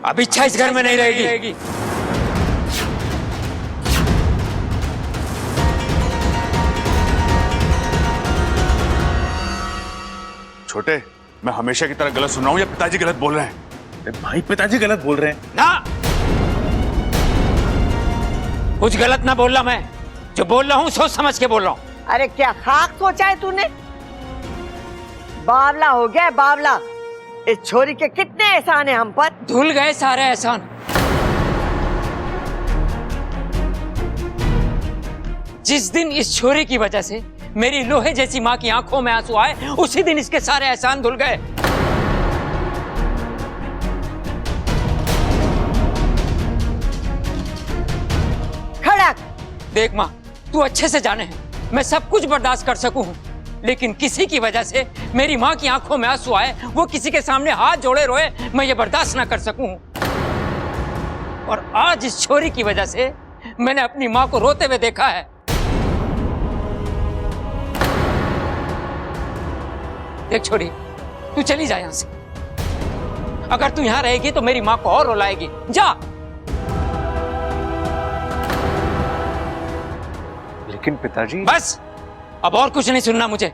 अब इच्छा इस घर में नहीं रहेगी। छोटे, मैं हमेशा की तरह गलत सुन रहा हूँ या पिताजी गलत बोल रहे हैं? अरे भाई, पिताजी गलत बोल रहे हैं ना, कुछ गलत ना बोल रहा, मैं जो बोल रहा हूँ सोच समझ के बोल रहा हूँ। अरे क्या खाक सोचा है तूने? बावला हो गया है, बावला। इस छोरी के कितने एहसान है हम पर। धुल गए सारे एहसान। जिस दिन इस छोरी की वजह से मेरी लोहे जैसी माँ की आंखों में आंसू आए, उसी दिन इसके सारे एहसान धुल गए। खड़क! देख माँ, तू अच्छे से जाने हैं मैं सब कुछ बर्दाश्त कर सकूं, लेकिन किसी की वजह से मेरी माँ की आंखों में आंसू आए, वो किसी के सामने हाथ जोड़े रोए, मैं ये बर्दाश्त ना कर सकूं। और आज इस छोरी की वजह से मैंने अपनी माँ को रोते हुए देखा है। देख छोरी, तू चली जा यहां से। अगर तू यहां रहेगी तो मेरी माँ को और रुलाएगी। जा। लेकिन पिताजी। बस, अब और कुछ नहीं सुनना मुझे।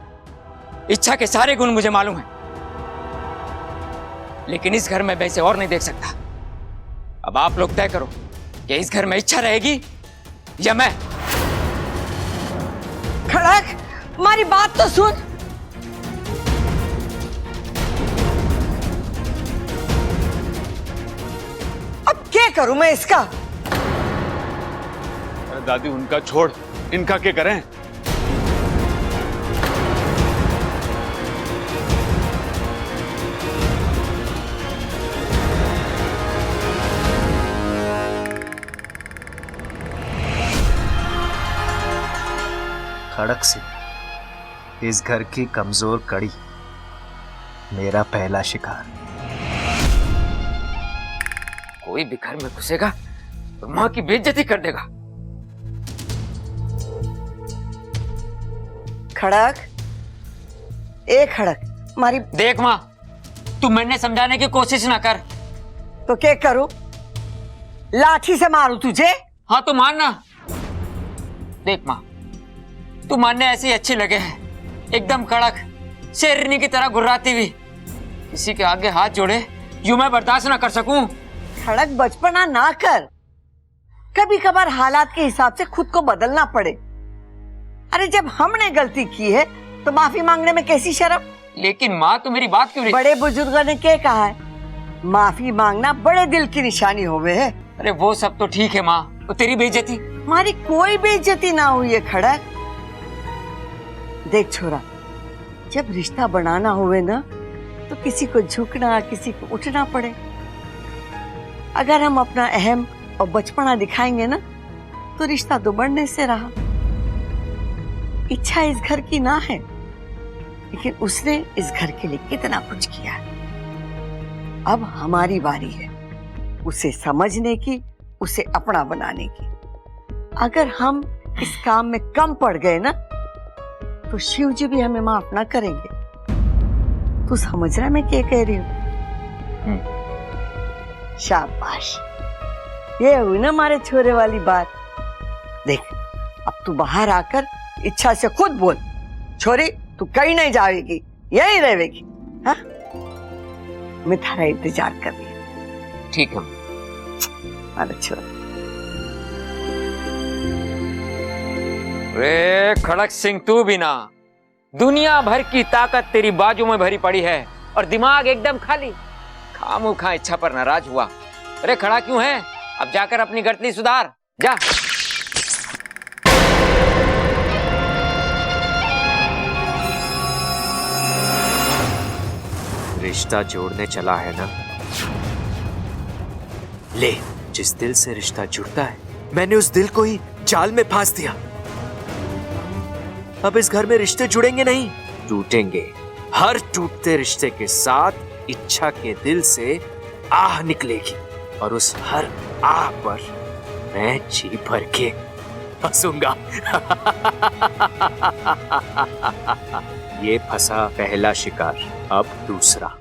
इच्छा के सारे गुण मुझे मालूम है, लेकिन इस घर में मैं इसे और नहीं देख सकता। अब आप लोग तय करो कि इस घर में इच्छा रहेगी या मैं। खड़क, हमारी बात तो सुन। अब क्या करूं मैं इसका? अरे दादी, उनका छोड़, इनका क्या करें? खड़क सिंह, इस घर की कमजोर कड़ी, मेरा पहला शिकार। कोई भी घर में घुसेगा तो माँ की बेइज्जती कर देगा। खड़क, ए खड़क, हमारी। देख माँ, तू मैंने समझाने की कोशिश ना कर। तो क्या करूं? लाठी से मारूं तुझे? हाँ तो मानना। देख माँ, तू मानने ऐसे ही अच्छी लगे है, एकदम कड़क, शेरनी की तरह गुर्राती हुई। किसी के आगे हाथ जोड़े यूं मैं बर्दाश्त ना कर सकूं। खड़क, बचपना ना कर। कभी कभार हालात के हिसाब से खुद को बदलना पड़े। अरे जब हमने गलती की है तो माफी मांगने में कैसी शर्म? लेकिन माँ, तो मेरी बात क्यों नहीं? बड़े बुजुर्गों ने क्या कहा है? माफी मांगना बड़े दिल की निशानी होवे है। अरे वो सब तो ठीक है माँ, तो तेरी बेइज्जती? हमारी कोई बेइज्जती ना हुई है खड़क। देख छोरा, जब रिश्ता बनाना होवे ना तो किसी को झुकना, किसी को उठना पड़े। अगर हम अपना अहम और बचपना दिखाएंगे ना तो रिश्ता तो बढ़ने से रहा। इच्छा इस घर की ना है, लेकिन उसने इस घर के लिए कितना कुछ किया है। अब हमारी बारी है उसे समझने की, उसे अपना बनाने की। अगर हम इस काम में कम पड़ गए ना तो शिव जी भी हमें माफ ना करेंगे। तू समझ रहा मैं क्या कह रही हूँ? शाबाश, ये हुई ना हमारे छोरे वाली बात। देख, अब तू बाहर आकर इच्छा से खुद बोल, छोरी तू कहीं नहीं जाएगी, यहीं रहेगी। हाँ, मैं थारा इंतजार कर रही हूँ। ठीक है। अरे छोरा। रे खड़क सिंह, तू भी ना, दुनिया भर की ताकत तेरी बाजू में भरी पड़ी है और दिमाग एकदम खाली। खामोखा इच्छा पर नाराज हुआ। अरे खड़ा क्यों है? अब जाकर अपनी गलती सुधार, जा। रिश्ता जोड़ने चला है ना, ले, जिस दिल से रिश्ता जुड़ता है, मैंने उस दिल को ही जाल में फांस दिया। अब इस घर में रिश्ते जुड़ेंगे नहीं, टूटेंगे। हर टूटते रिश्ते के साथ इच्छा के दिल से आह निकलेगी और उस हर आह पर मैं जी भर के हंसूंगा। ये फंसा पहला शिकार, अब दूसरा।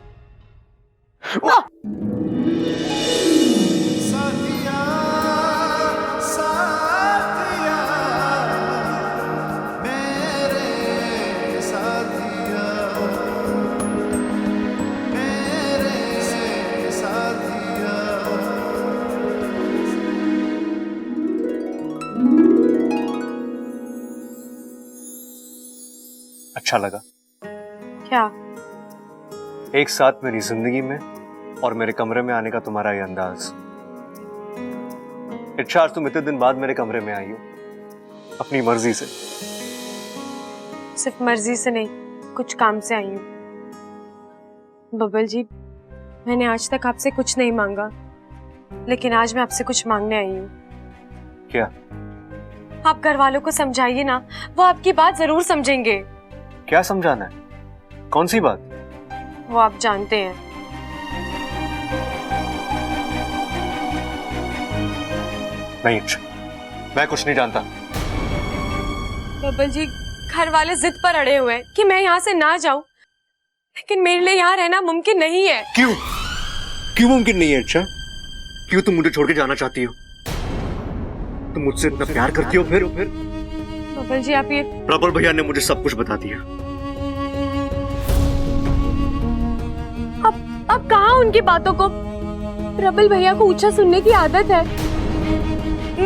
अच्छा लगा। क्या? एक साथ मेरी जिंदगी में और मेरे कमरे में आने का तुम्हारा ये अंदाज। इच्छा, आज तुम इतने दिन बाद मेरे कमरे में आई हो, अपनी मर्जी से। सिर्फ मर्जी से नहीं, कुछ काम से आई हूँ। बबल जी, मैंने आज तक आपसे कुछ नहीं मांगा, लेकिन आज मैं आपसे कुछ मांगने आई हूँ। क्या? आप घर वालों को समझाइए ना, वो आपकी बात जरूर समझेंगे। क्या समझाना है? कौन सी बात? वो आप जानते हैं। नहीं इच्छा, मैं कुछ नहीं जानता। बबल जी, घर वाले जिद पर अड़े हुए हैं कि मैं यहाँ से ना जाऊं, लेकिन मेरे लिए यहाँ रहना मुमकिन नहीं है। क्यों? क्यों मुमकिन नहीं है इच्छा? क्यों तुम मुझे छोड़ के जाना चाहती हो? तुम मुझसे इतना प्यार करती हो फिर? बबल जी, आप ये प्रबल भैया ने मुझे सब कुछ बता दिया। अब कहाँ उनकी बातों को? प्रबल भैया को ऊंचा सुनने की आदत है।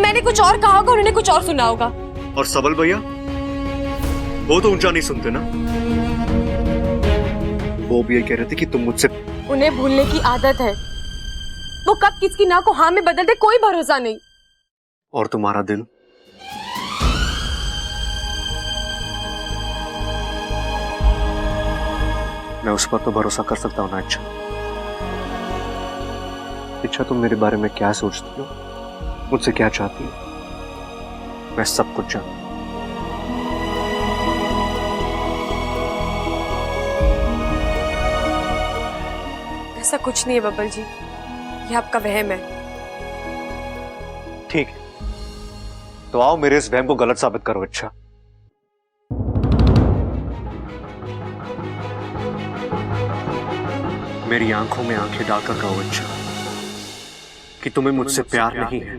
मैंने कुछ और कहा होगा, उन्होंने कुछ और सुना होगा। और सबल भैया, वो तो ऊंचा नहीं सुनते ना। वो भी ये कह रहे थे कि तुम मुझसे। उन्हें भूलने की आदत है। वो कब किसकी ना को हाँ में बदलते, कोई भरोसा नहीं। और तुम्हारा दिल? मैं उस पर तो भरोसा कर सकता हूं ना इच्छा। इच्छा, तुम मेरे बारे में क्या सोचती हो, मुझसे क्या चाहती हो, मैं सब कुछ जानता हूं। ऐसा कुछ नहीं है बबल जी, ये आपका वहम है। ठीक है, तो आओ मेरे इस वहम को गलत साबित करो इच्छा। मेरी आंखों में आंखें डालकर कहो इच्छा कि तुम्हें मुझसे प्यार नहीं है।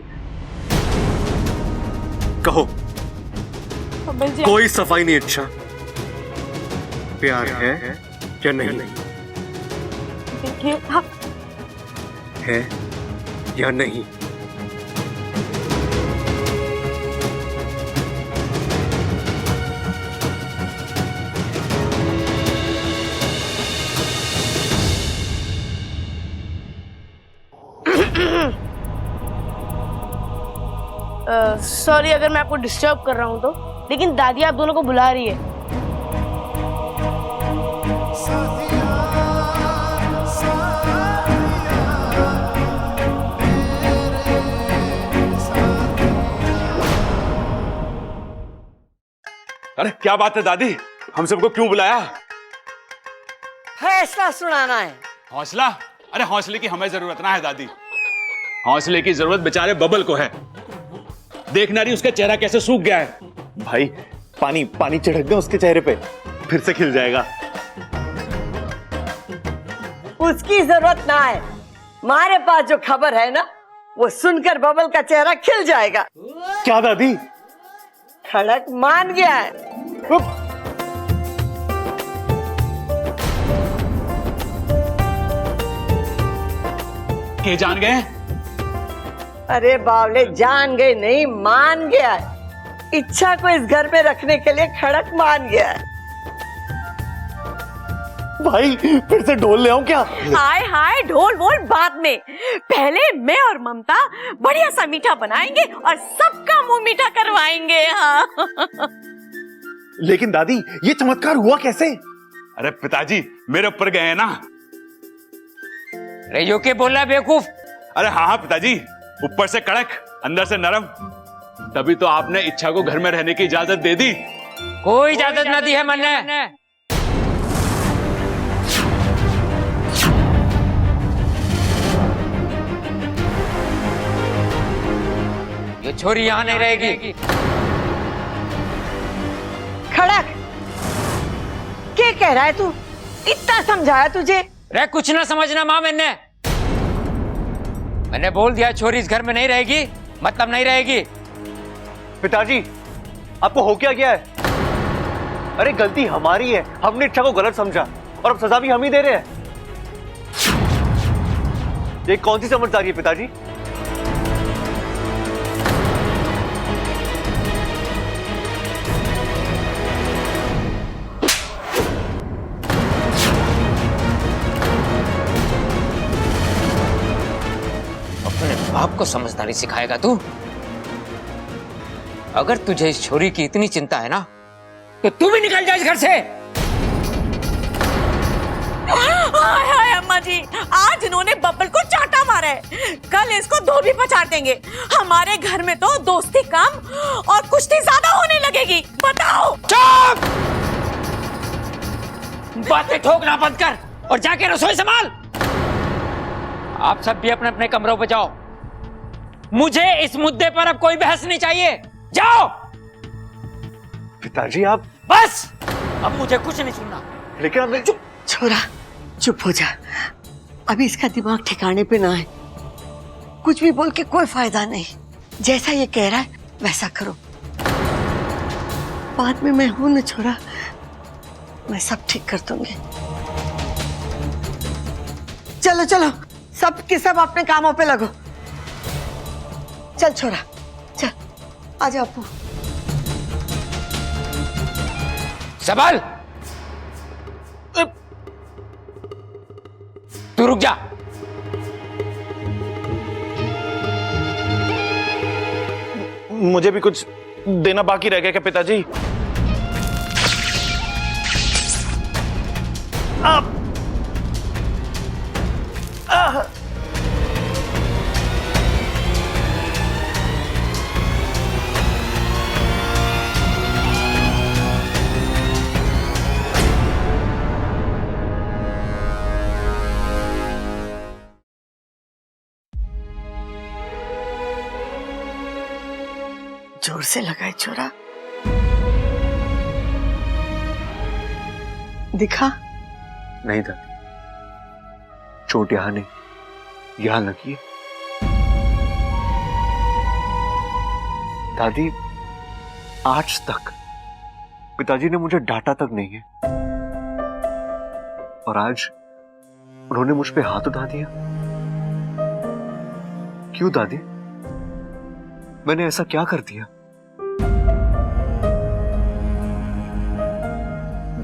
कहो। बबल जी, कोई सफाई नहीं इच्छा। प्यार है या नहीं? देखिए, आप है या नहीं? सॉरी अगर मैं आपको डिस्टर्ब कर रहा हूँ तो, लेकिन दादी आप दोनों को बुला रही है। अरे क्या बात है दादी, हम सबको क्यों बुलाया? फैसला सुनाना है। हौसला? अरे हौसले की हमें जरूरत ना है दादी, हौसले की जरूरत बेचारे बबल को है। देखना रही उसका चेहरा कैसे सूख गया है। भाई, पानी पानी छिड़क दे उसके चेहरे पे, फिर से खिल जाएगा। उसकी जरूरत ना है, हमारे पास जो खबर है ना, वो सुनकर बबल का चेहरा खिल जाएगा। क्या दादी? खड़क मान गया है। ये जान गए? अरे बावले, जान गए नहीं, मान गया है। इच्छा को इस घर में रखने के लिए खड़क मान गया है। भाई, फिर से ढोल ले आऊं क्या? हाय हाय, ढोल वोल बाद में, पहले मैं और ममता बढ़िया सा मीठा बनाएंगे और सबका मुंह मीठा करवाएंगे। हाँ। लेकिन दादी, ये चमत्कार हुआ कैसे? अरे पिताजी मेरे ऊपर गए हैं ना। अरे यो के बोला बेवकूफ? अरे हाँ हाँ पिताजी, ऊपर से कड़क अंदर से नरम, तभी तो आपने इच्छा को घर में रहने की इजाजत दे दी। कोई इजाजत ना दी है मैंने। ये छोरी यहां नहीं रहेगी। खड़क, क्या कह रहा है तू? इतना समझाया तुझे? रे कुछ ना समझना मां, मैंने बोल दिया छोरी इस घर में नहीं रहेगी, मतलब नहीं रहेगी। पिताजी, आपको हो क्या गया है? अरे गलती हमारी है, हमने इच्छा को गलत समझा और अब सजा भी हम ही दे रहे हैं। ये कौन सी समझदारी है पिताजी? बाप को समझदारी सिखाएगा तू? अगर तुझे इस छोरी की इतनी चिंता है ना, तो तू भी निकल जा इस घर से। हाय हाय अम्मा जी, आज इन्होंने बब्बल को चाटा मारा है, कल इसको धोबी पछाड़ देंगे। हमारे घर में तो दोस्ती कम और कुश्ती ज्यादा होने लगेगी। बताओ। चुप! बातें ठोकना बंद कर और जाके रसोई संभाल। आप सब भी अपने अपने कमरों पे जाओ। मुझे इस मुद्दे पर अब कोई बहस नहीं चाहिए। जाओ। पिताजी आप। बस, अब मुझे कुछ नहीं सुनना। लेकिन हमने छोरा चुप हो जा, अभी इसका दिमाग ठिकाने पे ना है। कुछ भी बोल के कोई फायदा नहीं, जैसा ये कह रहा है वैसा करो। बाद में मैं हूं ना छोरा, मैं सब ठीक कर दूंगी। चलो चलो, सब के सब अपने कामों पे लगो। चल छोरा चल, आजा अपू। संभाल। तू रुक जा। मुझे भी कुछ देना बाकी रह गया क्या पिताजी? जोर से लगाए छोरा, दिखा। नहीं दादी, चोट यहां नहीं, यहां लगी है। दादी, आज तक पिताजी ने मुझे डांटा तक नहीं है, और आज उन्होंने मुझ पे हाथ उठा दिया। क्यों दादी, मैंने ऐसा क्या कर दिया?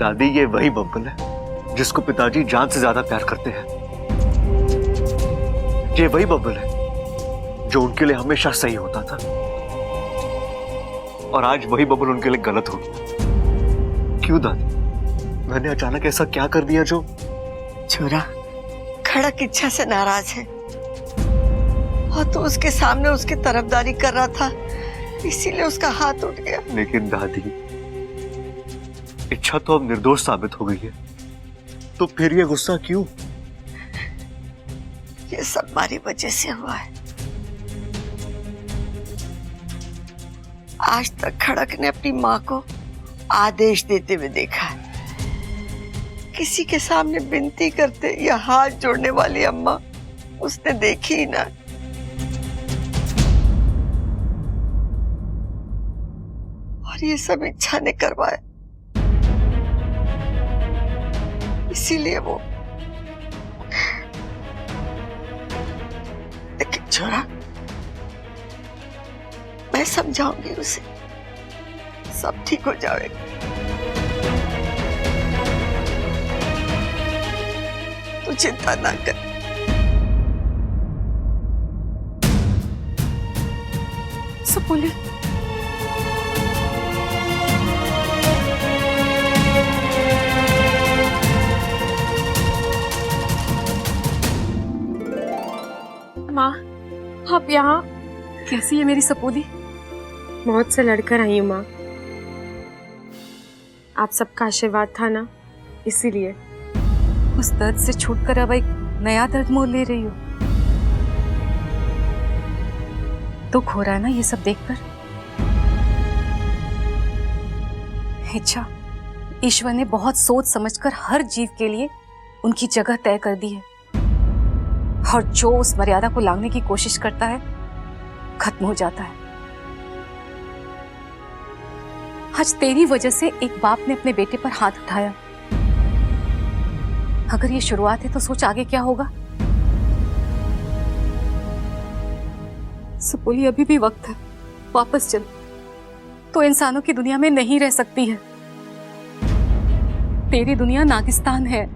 दादी, ये वही बब्बल है जिसको पिताजी जान से ज्यादा प्यार करते हैं। ये वही बब्बल है जो उनके लिए हमेशा सही होता था, और आज वही बब्बल उनके लिए गलत हो गया। क्यों दादी, मैंने अचानक ऐसा क्या कर दिया जो? छोरा खड़क इच्छा से नाराज है, और तो उसके सामने उसकी तरफदारी कर रहा था, इसीलिए उसका हाथ उठ गया। लेकिन दादी, इच्छा तो अब निर्दोष साबित हो गई है, तो फिर ये गुस्सा क्यों? ये सब हमारी वजह से हुआ है। आज तक खड़क ने अपनी माँ को आदेश देते हुए देखा है, किसी के सामने विनती करते या हाथ जोड़ने वाली अम्मा उसने देखी ही ना। और ये सब इच्छा ने करवाया, इसीलिए वो। लेकिन छोरा, मैं समझाऊंगी उसे, सब ठीक हो जाएगा। तू चिंता ना कर। सपोली, माँ, आप यहाँ? कैसी है मेरी सपोली? मौत से लड़कर आई हूँ माँ, आप सबका आशीर्वाद था ना, इसीलिए। उस दर्द से छूटकर अब एक नया दर्द मोल ले रही हो। दुख हो रहा है ना ये सब देखकर? इच्छा, ईश्वर ने बहुत सोच समझकर हर जीव के लिए उनकी जगह तय कर दी है, और जो उस मर्यादा को लांघने की कोशिश करता है खत्म हो जाता है। आज तेरी वजह से एक बाप ने अपने बेटे पर हाथ उठाया। अगर ये शुरुआत है तो सोच आगे क्या होगा। सपोली, अभी भी वक्त है, वापस चल। तो इंसानों की दुनिया में नहीं रह सकती है, तेरी दुनिया नागिस्तान है।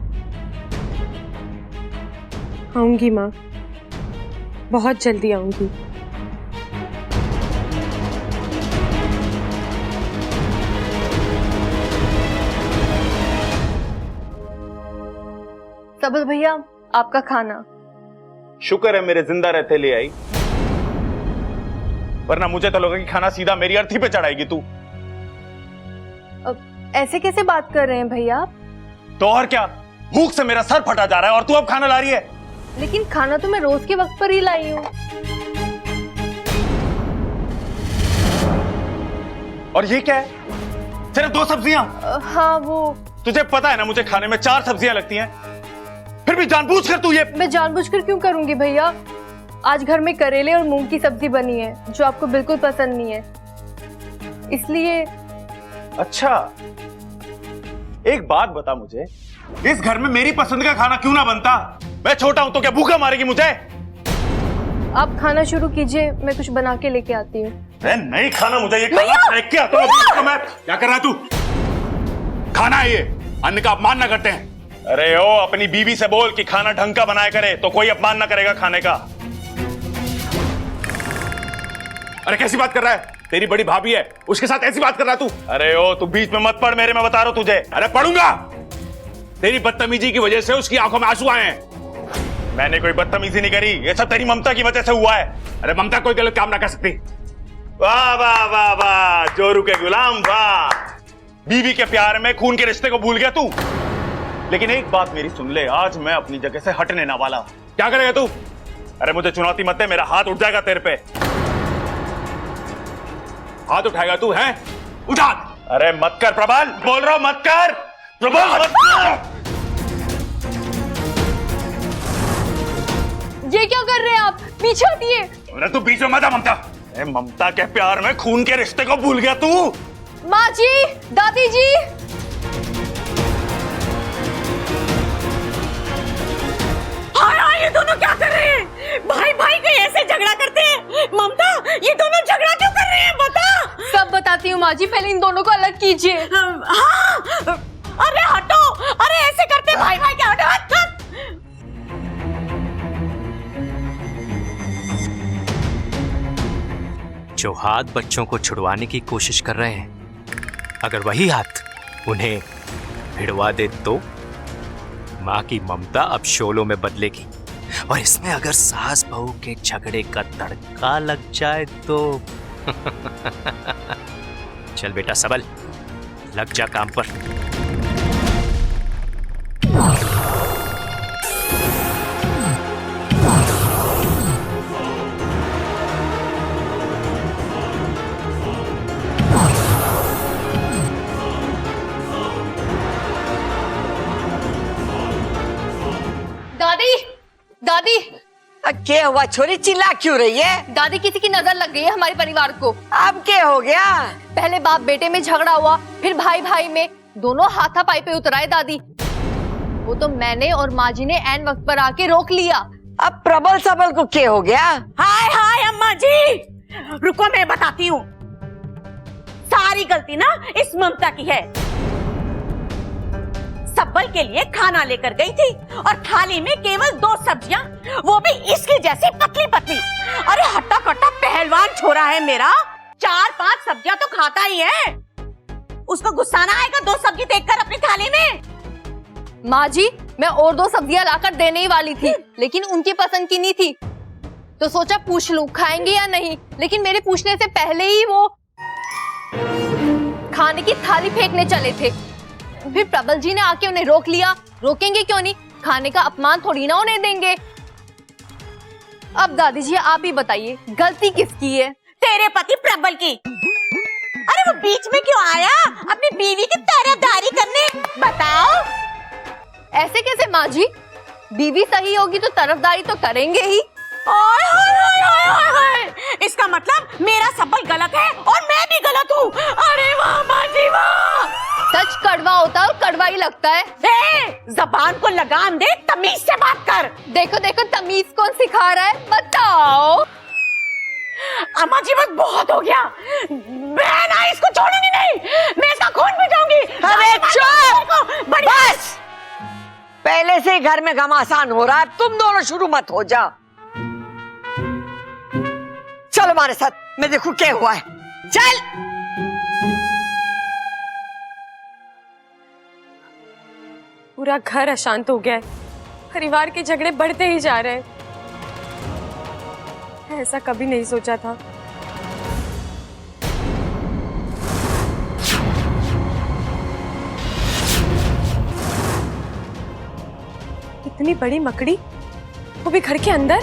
आऊंगी माँ, बहुत जल्दी आऊंगी। सबल भैया, आपका खाना। शुक्र है मेरे जिंदा रहते ले आई, वरना मुझे तो लगा कि खाना सीधा मेरी अर्थी पे चढ़ाएगी तू। अब ऐसे कैसे बात कर रहे हैं भैया आप? तो और क्या, भूख से मेरा सर फटा जा रहा है और तू अब खाना ला रही है। लेकिन खाना तो मैं रोज के वक्त पर ही लाई हूँ। और ये क्या है, सिर्फ 2 सब्जियां? हाँ वो तुझे पता है ना मुझे खाने में 4 सब्जियां लगती हैं, फिर भी जानबूझकर तू ये। मैं जानबूझकर क्यों करूंगी भैया? आज घर में करेले और मूंग की सब्जी बनी है जो आपको बिल्कुल पसंद नहीं है, इसलिए। अच्छा, एक बात बता मुझे, इस घर में मेरी पसंद का खाना क्यों ना बनता? मैं छोटा हूं तो क्या भूखा मारेगी मुझे? आप खाना शुरू कीजिए, मैं कुछ बना के लेके आती हूँ। नहीं खाना मुझे, ये खाना फेंक के आता हूं मैं। क्या कर रहा है तू? खाना है ये, अन्न का अपमान ना करते हैं। अरे ओ, अपनी बीवी से बोल कि खाना ढंग का बनाया करे, तो कोई अपमान ना करेगा खाने का। अरे कैसी बात कर रहा है? तेरी बड़ी भाभी है, उसके साथ ऐसी बात कर रहा है तू? अरे ओ, तू बीच में मत पड़ मेरे, मैं बता रहा हूं तुझे। अरे पढ़ूंगा। तेरी बदतमीजी की वजह से उसकी आंखों में आंसू आए हैं। मैंने कोई बदतमीजी नहीं करी, ये सब तेरी ममता की वजह से हुआ है। अरे ममता कोई गलत काम ना कर सकती। वाह वाह वाह वाह, जोरू के गुलाम वाह। बीवी के प्यार में खून के रिश्ते को भूल गया तू। लेकिन एक बात मेरी सुन ले, आज मैं अपनी जगह से हटने ना वाला। क्या करेगा तू? अरे मुझे चुनौती मत दे, मेरा हाथ उठ जाएगा तेरे पे। हाथ उठाएगा तू? है उठा। अरे मत कर प्रबल, बोल रहा हूं मत कर प्रबल, मत कर। ये क्या कर रहे हैं आप? पीछे हटिए। अरे तू बीच में मत आ ममता। अरे ममता के प्यार में खून के रिश्ते को भूल गया तू। माँ जी, दादी जी। हाय, ये दोनों क्या कर रहे हैं? भाई भाई के ऐसे झगड़ा करते हैं। ममता, ये दोनों झगड़ा क्यों कर रहे हैं? बता। सब बताती हूँ माँ जी, पहले इन दोनों को अलग कीजिए। हाँ, अरे हटो। अरे ऐसे करते भाई भाई क्या? हटो, हट। जो हाथ बच्चों को छुड़वाने की कोशिश कर रहे हैं, अगर वही हाथ उन्हें भिड़वा दे तो माँ की ममता अब शोलों में बदलेगी। और इसमें अगर सास बहू के झगड़े का तड़का लग जाए तो चल बेटा सबल, लग जा काम पर। दादी, दादी। क्या हुआ छोरी, चिल्ला क्यों रही है? दादी, किसी की नजर लग गई है हमारे परिवार को। अब क्या हो गया? पहले बाप बेटे में झगड़ा हुआ, फिर भाई भाई में, दोनों हाथापाई पे उतराए दादी। वो तो मैंने और माँ जी ने ऐन वक्त पर आके रोक लिया। अब प्रबल सबल को क्या हो गया? हाय हाय अम्मा जी, रुको मैं बताती हूँ। सारी गलती ना इस ममता की है। सबल के लिए खाना लेकर गई थी और थाली में केवल 2 सब्जियां, वो भी इसकी जैसी पतली पतली। अरे हट्टा कट्टा पहलवान छोरा है मेरा, 4-5 सब्जियां तो खाता ही है। उसको गुस्सा ना आएगा 2 सब्जी देखकर अपनी थाली में? माँ जी, मैं और 2 सब्जियां लाकर देने ही वाली थी, लेकिन उनकी पसंद की नहीं थी, तो सोचा पूछ लूं खाएंगे या नहीं। लेकिन मेरे पूछने से पहले ही वो खाने की थाली फेंकने चले थे। फिर प्रबल जी ने आके उन्हें रोक लिया। रोकेंगे क्यों नहीं, खाने का अपमान थोड़ी ना उन्हें देंगे। अब दादी जी आप ही बताइए, गलती किसकी है? तेरे पति प्रबल की। अरे वो बीच में क्यों आया अपनी बीवी की तरफदारी करने? बताओ। ऐसे कैसे माँ जी? बीवी सही होगी तो तरफदारी तो करेंगे ही। ओए होए होए होए होए होए। इसका मतलब मेरा सबल गलत है और मैं भी गलत हूँ। अरे वाह माँ जी वाह। सच कड़वा होता है और कड़वा ही लगता है। जबान को लगाम दे, तमीज से बात कर। देखो देखो, तमीज कौन सिखा रहा है बताओ। अम्मा जी बस बहुत हो गया, मैं ना इसको छोड़ूंगी नहीं, मैं इसका खून पीऊंगी। अरे चुप, बस। पहले से घर में घमासान हो रहा है, तुम दोनों शुरू मत हो जाओ। चलो हमारे साथ, मैं देखूं क्या हुआ है। चल। पूरा घर अशांत हो गया है, परिवार के झगड़े बढ़ते ही जा रहे हैं। ऐसा कभी नहीं सोचा था। इतनी बड़ी मकड़ी, वो भी घर के अंदर।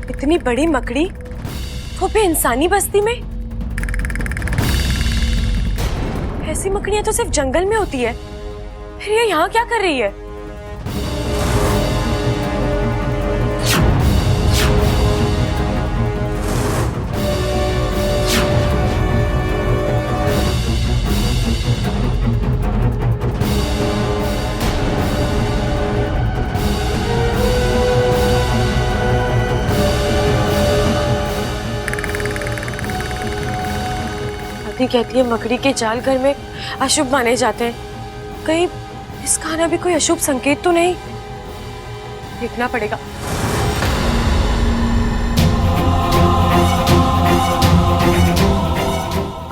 इतनी बड़ी मकड़ी, वो भी इंसानी बस्ती में। ऐसी मकड़ियां तो सिर्फ जंगल में होती है, फिर ये यहाँ क्या कर रही है? कहती है मकड़ी के जाल घर में अशुभ माने जाते हैं। कहीं इसका आना भी कोई अशुभ संकेत तो नहीं? देखना पड़ेगा।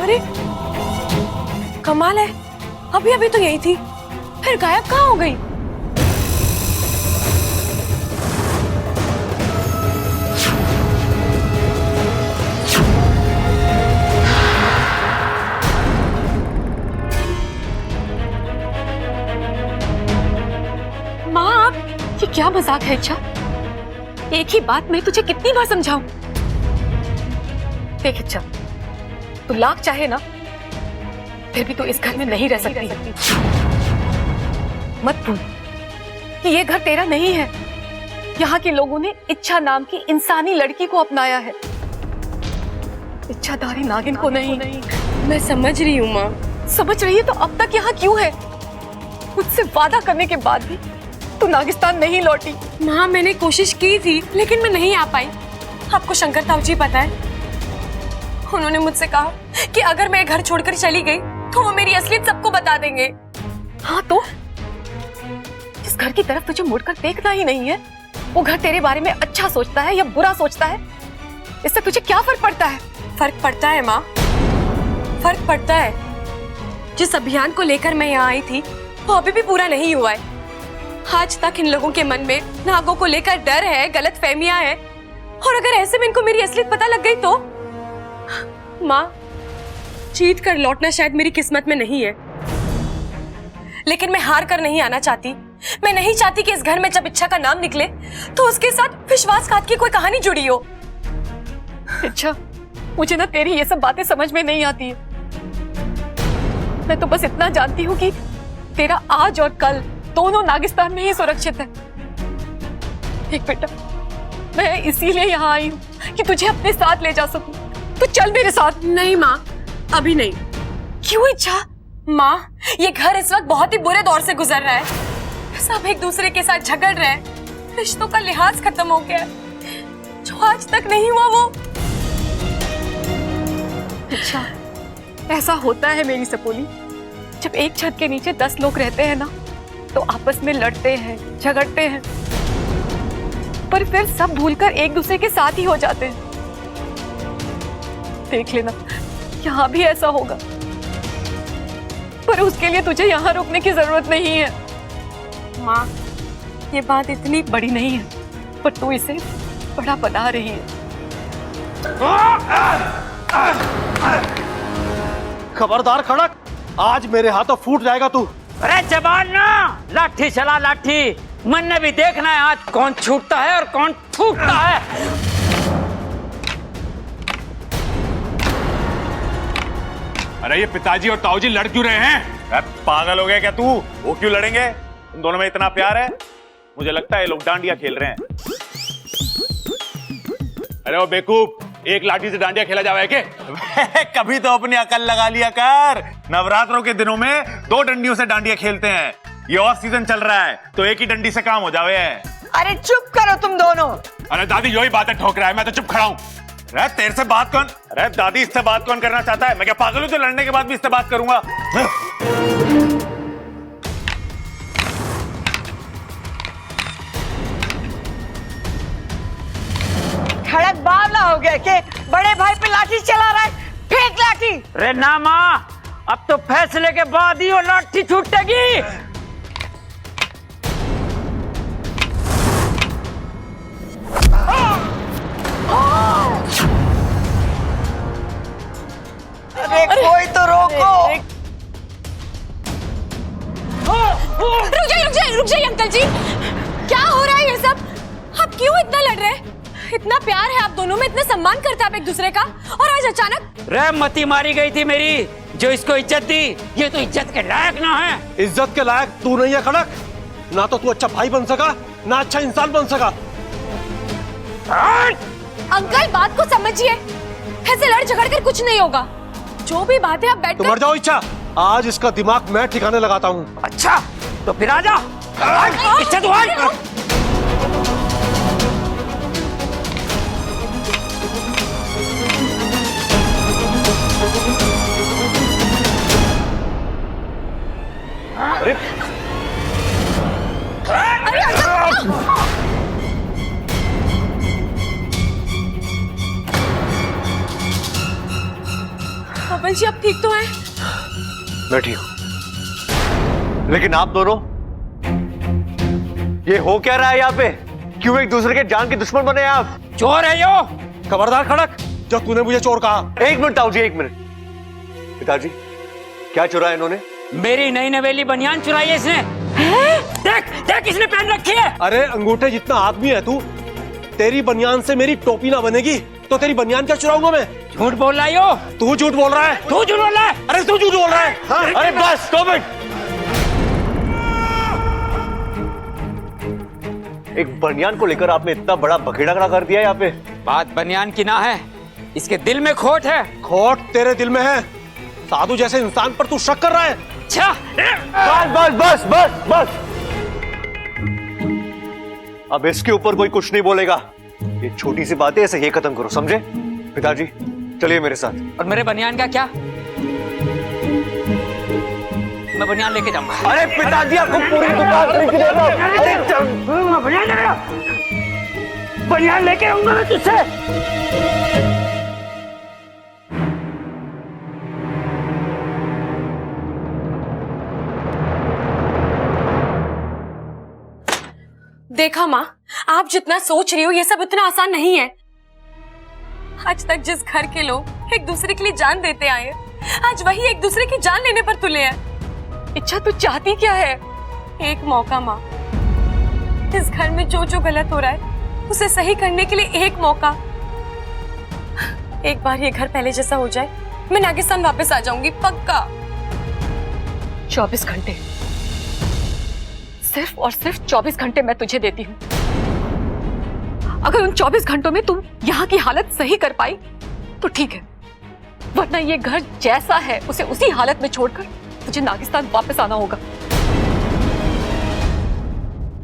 अरे कमाल है, अभी अभी तो यही थी, फिर गायब कहाँ हो गई? क्या मजाक है इच्छा? एक ही बात मैं तुझे कितनी बार समझाऊं? देख इच्छा, तू लाख चाहे ना, फिर भी तू इस घर में नहीं रह सकती। मत भूल कि ये घर तेरा नहीं है। यहाँ के लोगों ने इच्छा नाम की इंसानी लड़की को अपनाया है, इच्छाधारी नागिन को नहीं। मैं समझ रही हूँ माँ। समझ रही है तो अब तक यहाँ क्यों है? मुझसे वादा करने के बाद भी तू नागिस्तान नहीं लौटी। माँ मैंने कोशिश की थी, लेकिन मैं नहीं आ पाई। आपको शंकर ताऊ जी पता है, उन्होंने मुझसे कहा कि अगर मैं घर छोड़कर चली गई तो वो मेरी असलियत सबको बता देंगे। हाँ तो इस घर की तरफ तुझे मुड़कर देखना ही नहीं है। वो घर तेरे बारे में अच्छा सोचता है या बुरा सोचता है, इससे तुझे क्या फर्क पड़ता है? फर्क पड़ता है माँ, फर्क पड़ता है। जिस अभियान को लेकर मैं यहाँ आई थी वो अभी भी पूरा नहीं हुआ है। आज तक इन लोगों के मन में नागों को लेकर डर है, गलत फहमियां है, और अगर ऐसे में इनको मेरी असलियत पता लग गई तो? माँ, जीत कर लौटना शायद मेरी किस्मत में नहीं है, लेकिन मैं हार कर नहीं आना चाहती। मैं नहीं चाहती कि इस घर में जब इच्छा का नाम निकले तो उसके साथ विश्वासघात की कोई कहानी जुड़ी हो। इच्छा, मुझे ना तेरी ये सब बातें समझ में नहीं आती है। मैं तो बस इतना जानती हूँ कि तेरा आज और कल दोनों नागिस्तान में ही सुरक्षित है। देख बेटा, मैं इसीलिए यहाँ आई हूँ कि तुझे अपने साथ ले जा सकूं। तू चल मेरे साथ। नहीं माँ, अभी नहीं। क्यों इच्छा? माँ, ये घर इस वक्त बहुत ही बुरे दौर से गुजर रहा है। सब एक दूसरे के साथ झगड़ रहे हैं, रिश्तों का लिहाज खत्म हो गया है। जो आज तक नहीं हुआ वो। अच्छा, ऐसा होता है मेरी सपोली। जब एक छत के नीचे 10 लोग रहते हैं ना, तो आपस में लड़ते हैं, झगड़ते हैं, पर फिर सब भूलकर एक दूसरे के साथ ही हो जाते हैं। देख लेना, यहाँ भी ऐसा होगा, पर उसके लिए तुझे यहाँ रुकने की जरूरत नहीं है। माँ, ये बात इतनी बड़ी नहीं है, पर तू इसे बड़ा बना रही है। खबरदार खड़क, आज मेरे हाथों फूट जाएगा तू। अरे जबान ना, लाठी चला लाठी। मन ने भी देखना है हाथ कौन छूटता है और कौन फूटता है। अरे ये पिताजी और ताऊजी लड़ क्यों रहे हैं? पागल हो गया क्या तू? वो क्यों लड़ेंगे? तुम दोनों में इतना प्यार है? मुझे लगता है ये लोग डांडिया खेल रहे हैं। अरे वो बेवकूफ, एक लाठी से डांडिया खेला जावे के? कभी तो अपनी अकल लगा लिया कर। नवरात्रों के दिनों में 2 डंडियों से डांडिया खेलते हैं। ये ऑफ सीजन चल रहा है तो एक ही डंडी से काम हो जावे। अरे चुप करो तुम दोनों। अरे दादी यही बातें ठोक रहा है, मैं तो चुप खड़ा हूँ। अरे तेरे से बात कौन? अरे दादी इससे बात कौन करना चाहता है? मैं क्या पागल हूँ जो लड़ने के बाद भी इससे बात करूंगा? खड़क बावला हो गया के बड़े भाई पे लाठी चला रहा है। फेंक लाठी। अरे ना माँ, अब तो फैसले के बाद ही वो लाठी छूटेगी। अरे कोई तो रोको। रुक जाइए अंकल जी। क्या हो रहा है ये सब? आप क्यों इतना लड़ रहे हैं? इतना प्यार है आप दोनों में, इतना सम्मान करते आप एक दूसरे का, और आज अचानक रे मती मारी गई थी मेरी, जो इसको इज्जत दी, ये तो इज्जत के लायक ना है। इज्जत के लायक तू नहीं है खड़क। ना तो तू अच्छा भाई बन सका, ना अच्छा इंसान बन सका। अंकल बात को समझिए, ऐसे लड़ झगड़ कर कुछ नहीं होगा। जो भी बात है आप बैठ तुम मर जाओ इच्छा, आज इसका दिमाग मैं ठिकाने लगाता हूँ। अच्छा तो फिर आजा। इच्छा तो अरे बबल जी आप ठीक तो हैं? मैं ठीक हूं, लेकिन आप दोनों ये हो क्या रहा है यहाँ पे? क्यों एक दूसरे के जान के दुश्मन बने आप? चोर है यो। खबरदार खड़क, जब तूने मुझे चोर कहा। 1 मिनट ताऊ जी, 1 मिनट। पिताजी क्या चुराया इन्होंने? मेरी नई नवेली बनियान चुराई है इसने। देख देख इसने पहन रखी है। अरे अंगूठे जितना आदमी है तू, तेरी बनियान से मेरी टोपी ना बनेगी तो तेरी बनियान क्या चुराऊंगा मैं? झूठ बोल रहा है यो। तू झूठ बोल रहा है। तू झूठ बोल रहा है। अरे तू झूठ बोल रहा है। हाँ? अरे बस 2 मिनट। एक बनियान को लेकर आपने इतना बड़ा बखेड़ा खड़ा कर दिया यहाँ पे। बात बनियान की ना है, इसके दिल में खोट है। खोट तेरे दिल में है। साधु जैसे इंसान पर तू शक कर रहा है। अच्छा बस बस बस बस बस। अब इसके ऊपर कोई कुछ नहीं बोलेगा। ये छोटी सी बात है, ऐसे ये खत्म करो, समझे? पिताजी चलिए मेरे साथ। और मेरे बनियान का क्या? मैं बनियान लेके जाऊंगा। अरे पिताजी आपको पूरी दुकान खरीद के दे रहा हूं। अरे बनियान ले रहा, बनियान लेके आऊंगा मैं तुझसे। देखा माँ, आप जितना सोच रही हो ये सब उतना आसान नहीं है। आज तक जिस घर के लोग एक दूसरे के लिए जान देते आए, आज वही एक दूसरे की जान लेने पर तुले हैं। इच्छा तू चाहती क्या है? एक मौका माँ, इस घर में जो जो गलत हो रहा है उसे सही करने के लिए एक मौका। एक बार ये घर पहले जैसा हो जाए, मैं नागिस्तान वापस आ जाऊंगी पक्का। 24 घंटे, सिर्फ और सिर्फ 24 घंटे मैं तुझे देती हूँ। अगर उन 24 घंटों में तुम यहाँ की हालत सही कर पाई तो ठीक है, वरना ये घर जैसा है उसे उसी हालत में छोड़कर मुझे नागिस्तान वापस आना होगा।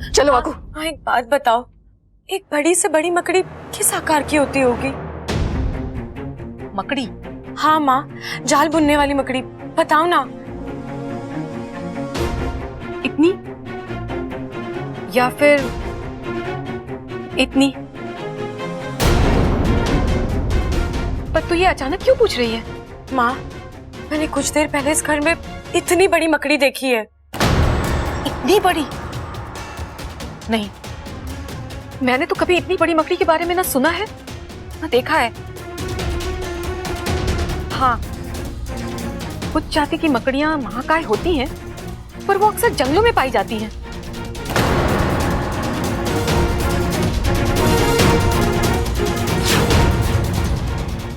चलो आगू। हाँ एक बात बताओ, एक बड़ी से बड़ी मकड़ी किस आकार की होती होगी? मकड़ी? हाँ माँ, जाल बुनने वाली मकड़ी, बताओ ना। इतनी या फिर इतनी? पर तू ये अचानक क्यों पूछ रही है? माँ, मैंने कुछ देर पहले इस घर में इतनी बड़ी मकड़ी देखी है। इतनी बड़ी? नहीं, मैंने तो कभी इतनी बड़ी मकड़ी के बारे में ना सुना है ना देखा है। हाँ, कुछ जाति की मकड़ियां महाकाय होती हैं, पर वो अक्सर जंगलों में पाई जाती हैं।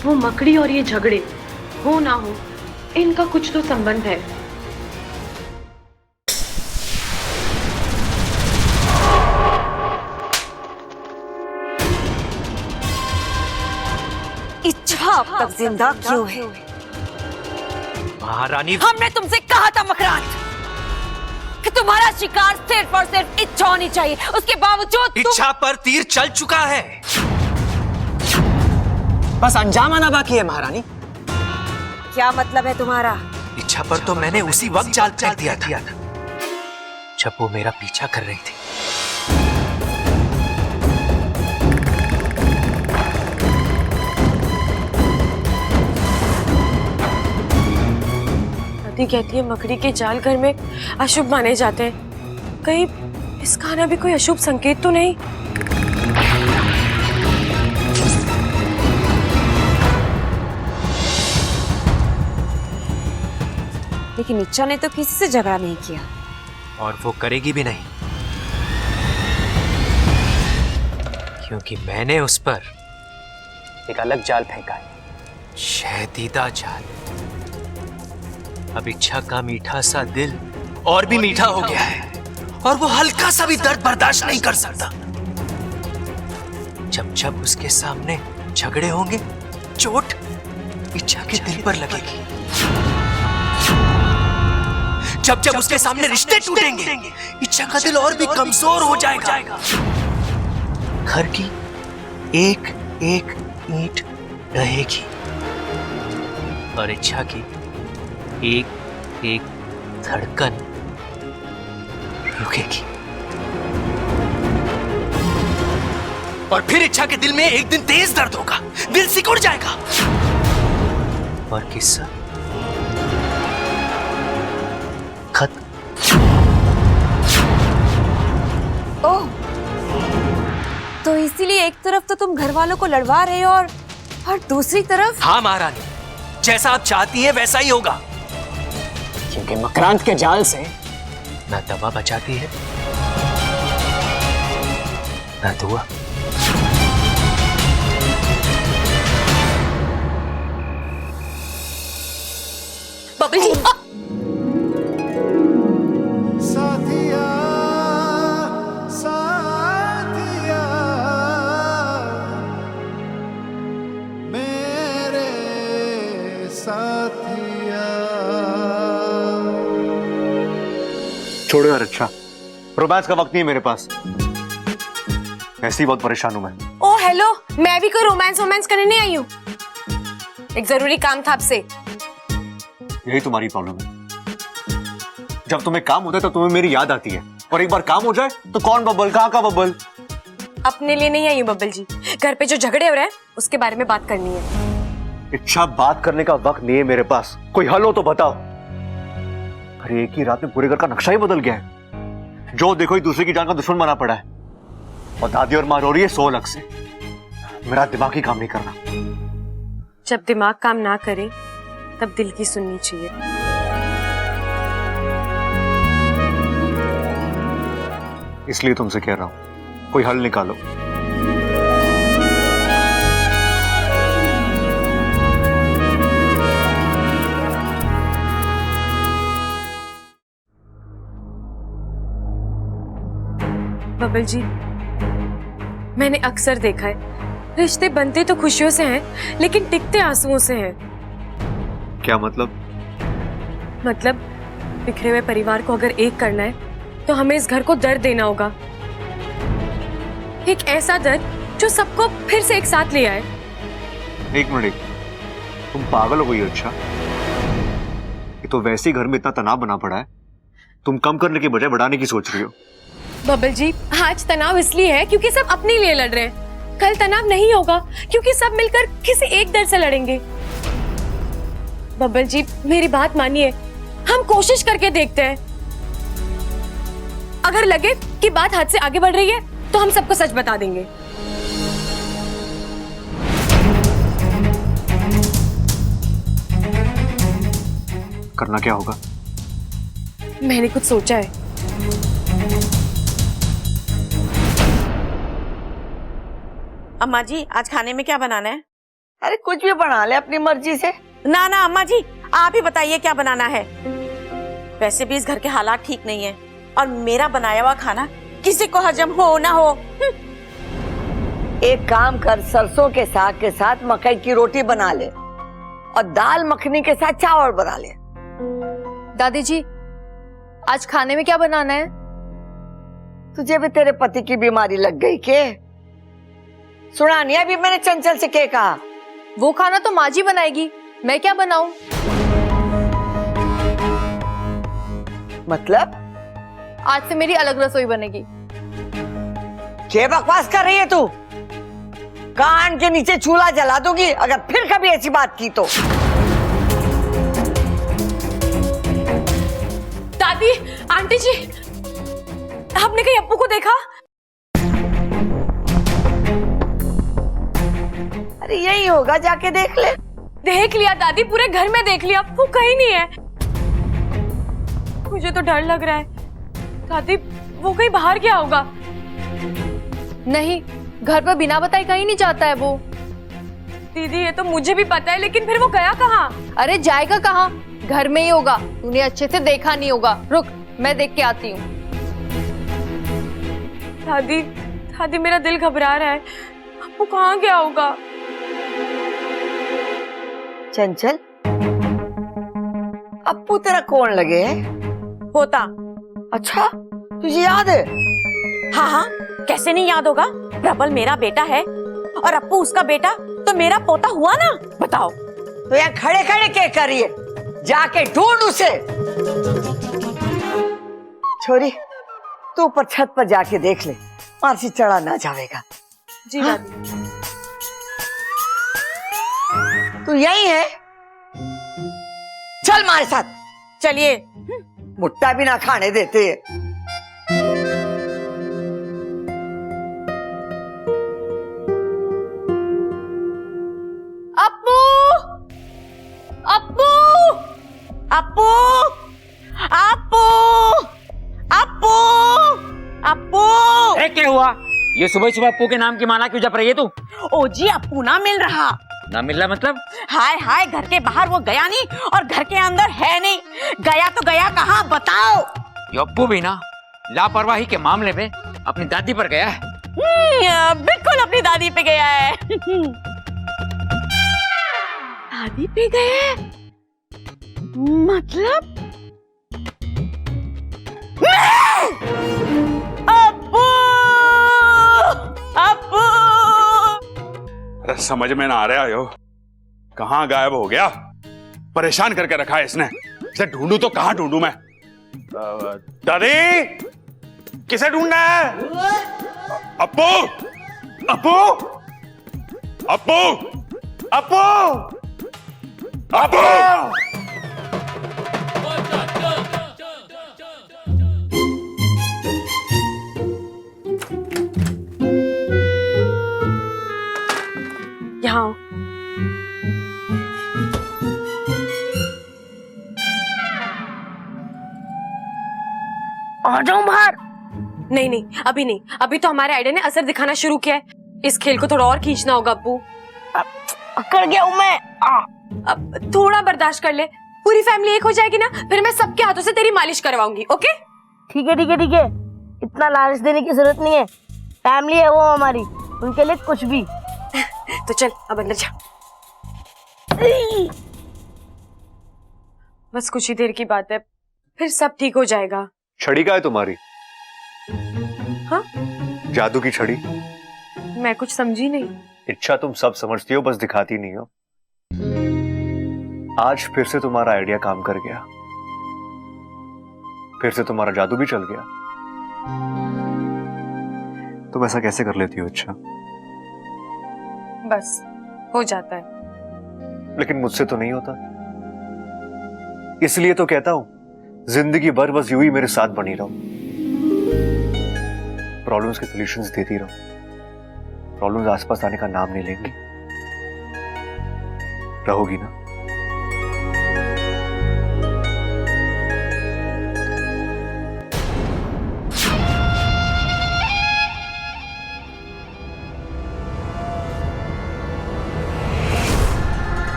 वो मकड़ी और ये झगड़े हो ना हो, इनका कुछ तो संबंध है। अब तक जिंदा क्यों है? महारानी, हमने तुमसे कहा था मकरान कि तुम्हारा शिकार सिर्फ और सिर्फ इच्छा होनी चाहिए, उसके बावजूद इच्छा पर तीर चल चुका है, बस अंजाम आना बाकी है महारानी। क्या मतलब है तुम्हारा? इच्छा पर तो मैंने उसी वक्त जाल फेंक दिया था जब वो मेरा पीछा कर रही थी। दादी कहती है मकड़ी के जाल घर में अशुभ माने जाते हैं। कहीं इसका आना भी कोई अशुभ संकेत तो नहीं? लेकिन इच्छा ने तो किसी से झगड़ा नहीं किया, और वो करेगी भी नहीं, क्योंकि मैंने उस पर एक अलग जाल फेंका है, शहदीदा जाल। अब इच्छा का मीठा सा दिल और भी मीठा हो गया है, और वो हल्का सा भी दर्द बर्दाश्त नहीं कर सकता। जब जब उसके सामने झगड़े होंगे, चोट इच्छा के दिल पर लगेगी। जब जब उसके सामने रिश्ते टूटेंगे, इच्छा का दिल और भी कमजोर हो जाएगा। घर की एक एक ईंट रहेगी, और इच्छा की एक एक धड़कन रुकेगी। और फिर इच्छा के दिल में एक दिन तेज दर्द होगा, दिल सिकुड़ जाएगा, और किस्सा खत्म। ओह, तो इसीलिए एक तरफ तो तुम घर वालों को लड़वा रहे हो और दूसरी तरफ? हाँ महारानी, जैसा आप चाहती है वैसा ही होगा, क्योंकि मकरांत के जाल से ना दवा बचाती है ना दुआ। बबल जी, साथिया साथिया मेरे साथिया। छोड़ो यार, अच्छा रोमांस का वक्त नहीं है मेरे पास, ऐसे ही बहुत परेशान हूं मैं। ओ हेलो, मैं भी कोई रोमांस करने नहीं आई हूँ, एक जरूरी काम था आपसे। यही तुम्हारी प्रॉब्लम है, जब तुम्हें काम होता है तो तुम्हें मेरी याद आती है, और एक बार काम हो जाए तो कौन बबल, कहाँ का बबल। अपने लिए नहीं आई हूँ बबल जी, घर पे जो झगड़े हो रहे हैं उसके बारे में बात करनी है। इच्छा, बात करने का वक्त नहीं है मेरे पास, कोई हल हो तो बताओ। अरे एक ही रात में पूरे घर का नक्शा ही बदल गया है, जो देखो एक दूसरे की जान का दुश्मन बना पड़ा है, और दादी और माँ रो रही है 100 अलग से। मेरा दिमाग ही काम नहीं करना। जब दिमाग काम ना करे तब दिल की सुननी चाहिए। इसलिए तुमसे कह रहा हूं, कोई हल निकालो। बबल जी, मैंने अक्सर देखा है, रिश्ते बनते तो खुशियों से हैं, लेकिन टिकते आंसुओं से हैं। क्या मतलब? मतलब बिखरे हुए परिवार को अगर एक करना है तो हमें इस घर को दर्द देना होगा, एक ऐसा दर्द जो सबको फिर से एक साथ ले आए। एक मिनट, तुम पागल हो गई हो? अच्छा, ये तो वैसे ही घर में इतना तनाव बना पड़ा है, तुम कम करने की बजाय बढ़ाने की सोच रही हो। बबल जी, आज तनाव इसलिए है क्योंकि सब अपने लिए लड़ रहे हैं, कल तनाव नहीं होगा क्योंकि सब मिलकर किसी एक दर्द से लड़ेंगे। बबल जी, मेरी बात मानिए, हम कोशिश करके देखते हैं, अगर लगे कि बात हद से आगे बढ़ रही है तो हम सबको सच बता देंगे। करना क्या होगा? मैंने कुछ सोचा है। अम्मा जी, आज खाने में क्या बनाना है? अरे कुछ भी बना ले अपनी मर्जी से। ना ना अम्मा जी, आप ही बताइए क्या बनाना है। वैसे भी इस घर के हालात ठीक नहीं है, और मेरा बनाया हुआ खाना किसी को हजम हो ना हो। एक काम कर, सरसों के साग के साथ मकई की रोटी बना ले और दाल मखनी के साथ चावल बना ले। दादी जी, आज खाने में क्या बनाना है? तुझे भी तेरे पति की बीमारी लग गई के? सुना नहीं अभी मैंने चंचल से क्या कहा? वो खाना तो माँ जी बनाएगी, मैं क्या बनाऊं? मतलब? आज से मेरी अलग रसोई बनेगी। क्या बकवास कर रही है तू? कान के नीचे चूल्हा जला दूंगी अगर फिर कभी ऐसी बात की तो। दादी, आंटी जी, आपने कहीं अप्पू को देखा? अरे यही होगा, जाके देख ले। देख लिया दादी, पूरे घर में देख लिया, अप्पू कहीं नहीं है। मुझे तो डर लग रहा है दादी, वो कहीं बाहर गया होगा। नहीं, घर पर बिना बताए कहीं नहीं जाता है वो। दीदी ये तो मुझे भी पता है, लेकिन फिर वो गया कहाँ? अरे जाएगा कहाँ, घर में ही होगा। तूने अच्छे से देखा नहीं होगा। रुक, मैं देख के आती हूँ। दादी, दादी मेरा दिल घबरा रहा है, अप्पू कहाँ गया होगा? चंचल, अप्पू तेरा कौन लगे है? होता। अच्छा, तुझे याद है? हाँ हाँ, कैसे नहीं याद होगा? प्रबल मेरा बेटा है और अप्पू उसका बेटा, तो मेरा पोता हुआ ना। बताओ। तो यहाँ खड़े खड़े क्या कर रही है? जाके ढूंढ उसे। छोरी, तू ऊपर छत पर जाके देख ले, मार्सी चढ़ा ना जाएगा। जी दादी। तू यही है? चल हमारे साथ। चलिए। मुट्ठा भी ना खाने देते है। अप्पू, अप्पू, अप्पू, अप्पू, अप्पू, अप्पू। क्या हुआ? ये सुबह सुबह अप्पू के नाम की माला क्यों जप रही है तू? ओ जी, अप्पू ना मिल रहा। ना मिल रहा मतलब? हाय हाय, घर के बाहर वो गया नहीं और घर के अंदर है नहीं। गया तो गया कहाँ, बताओ। ये अप्पू भी ना लापरवाही के मामले में अपनी दादी पर गया है। बिल्कुल अपनी दादी पे गया है। दादी पे गया है? मतलब अप्पू, अप्पू। अरे समझ में ना आ रहा हो, कहाँ गायब हो गया? परेशान करके रखा है इसने। इसे ढूंढूं तो कहाँ ढूंढूं मैं? दादी, किसे ढूंढना है? अप्पू, अप्पू, अप्पू, अप्पू, अप्पू। यहाँ आओ। आ जाऊं बाहर? नहीं नहीं, अभी नहीं। अभी तो हमारे आइडिया ने असर दिखाना शुरू किया है। इस खेल को थोड़ा और खींचना होगा अप्पू। कर गया हूं मैं। अब थोड़ा बर्दाश्त कर ले, पूरी फैमिली एक हो जाएगी ना, फिर मैं सबके हाथों से तेरी मालिश करवाऊंगी। ओके? ठीक है ठीक है ठीक है, इतना लालच देने की जरूरत नहीं है। फैमिली है वो हमारी, उनके लिए कुछ भी। तो चल अब अंदर जा। बस कुछ ही देर की बात है, फिर सब ठीक हो जाएगा। छड़ी का है तुम्हारी? हाँ? जादू की छड़ी? मैं कुछ समझी नहीं। इच्छा तुम सब समझती हो, बस दिखाती नहीं हो। आज फिर से तुम्हारा आइडिया काम कर गया, फिर से तुम्हारा जादू भी चल गया। तुम ऐसा कैसे कर लेती हो इच्छा? बस हो जाता है। लेकिन मुझसे तो नहीं होता, इसलिए तो कहता हूं जिंदगी भर बस यूं ही मेरे साथ बनी रहो, प्रॉब्लम्स के सॉल्यूशंस देती रहो। प्रॉब्लम्स आसपास आने का नाम नहीं लेंगी, रहोगी ना?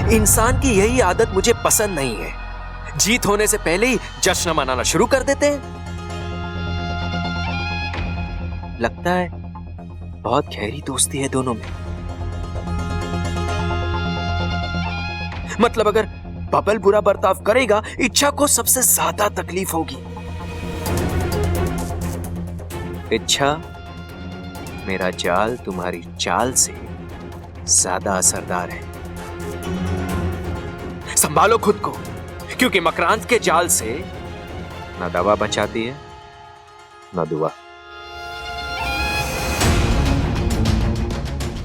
इंसान की यही आदत मुझे पसंद नहीं है। जीत होने से पहले ही जश्न मनाना शुरू कर देते हैं। लगता लगता है बहुत गहरी दोस्ती है दोनों में। मतलब अगर बबल बुरा बर्ताव करेगा, इच्छा को सबसे ज्यादा तकलीफ होगी। इच्छा, मेरा जाल तुम्हारी चाल से ज्यादा असरदार है। संभालो खुद को, क्योंकि मकरांत के जाल से ना दवा बचाती है ना दुआ।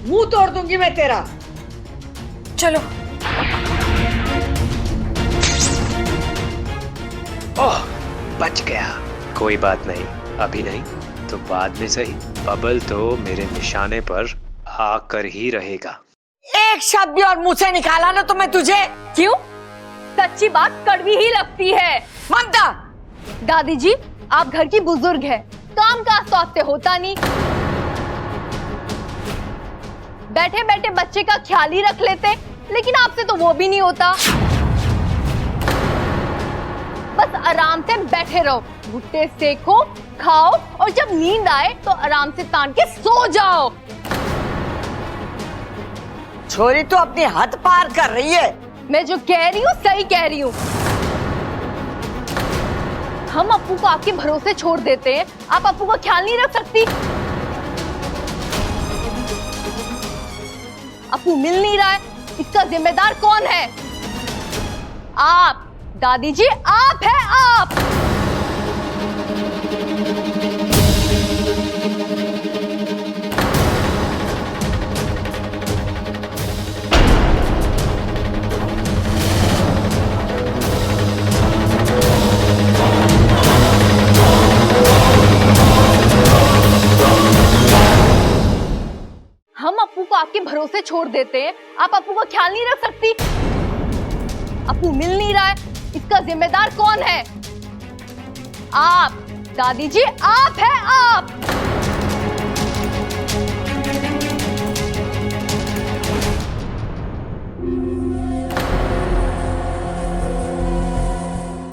मुंह तोड़ दूंगी मैं तेरा। चलो। ओह, बच गया। कोई बात नहीं, अभी नहीं तो बाद में सही। बबल तो मेरे निशाने पर आकर ही रहेगा। एक शब्द भी और मुंह से निकाला ना तो मैं तुझे। क्यों? सच्ची बात कड़वी ही लगती है। ममता, दादी जी, आप घर की बुजुर्ग हैं, काम काज तो आपसे होता नहीं। बैठे बैठे बच्चे का ख्याल ही रख लेते, लेकिन आपसे तो वो भी नहीं होता। बस आराम से बैठे रहो, भुट्टे सेको, खाओ और जब नींद आए तो आराम से तान के सो जाओ। छोरी तो अपनी हद पार कर रही है। मैं जो कह रही हूँ सही कह रही हूँ। हम अप्पू को आपके भरोसे छोड़ देते हैं, आप अप्पू का ख्याल नहीं रख सकती। अप्पू मिल नहीं रहा है, इसका जिम्मेदार कौन है? आप दादी जी, आप है आप। हम अप्पू को आपके भरोसे छोड़ देते हैं, आप अप्पू का ख्याल नहीं रख सकती। अप्पू मिल नहीं रहा है, इसका जिम्मेदार कौन है? आप दादी जी, आप है आप।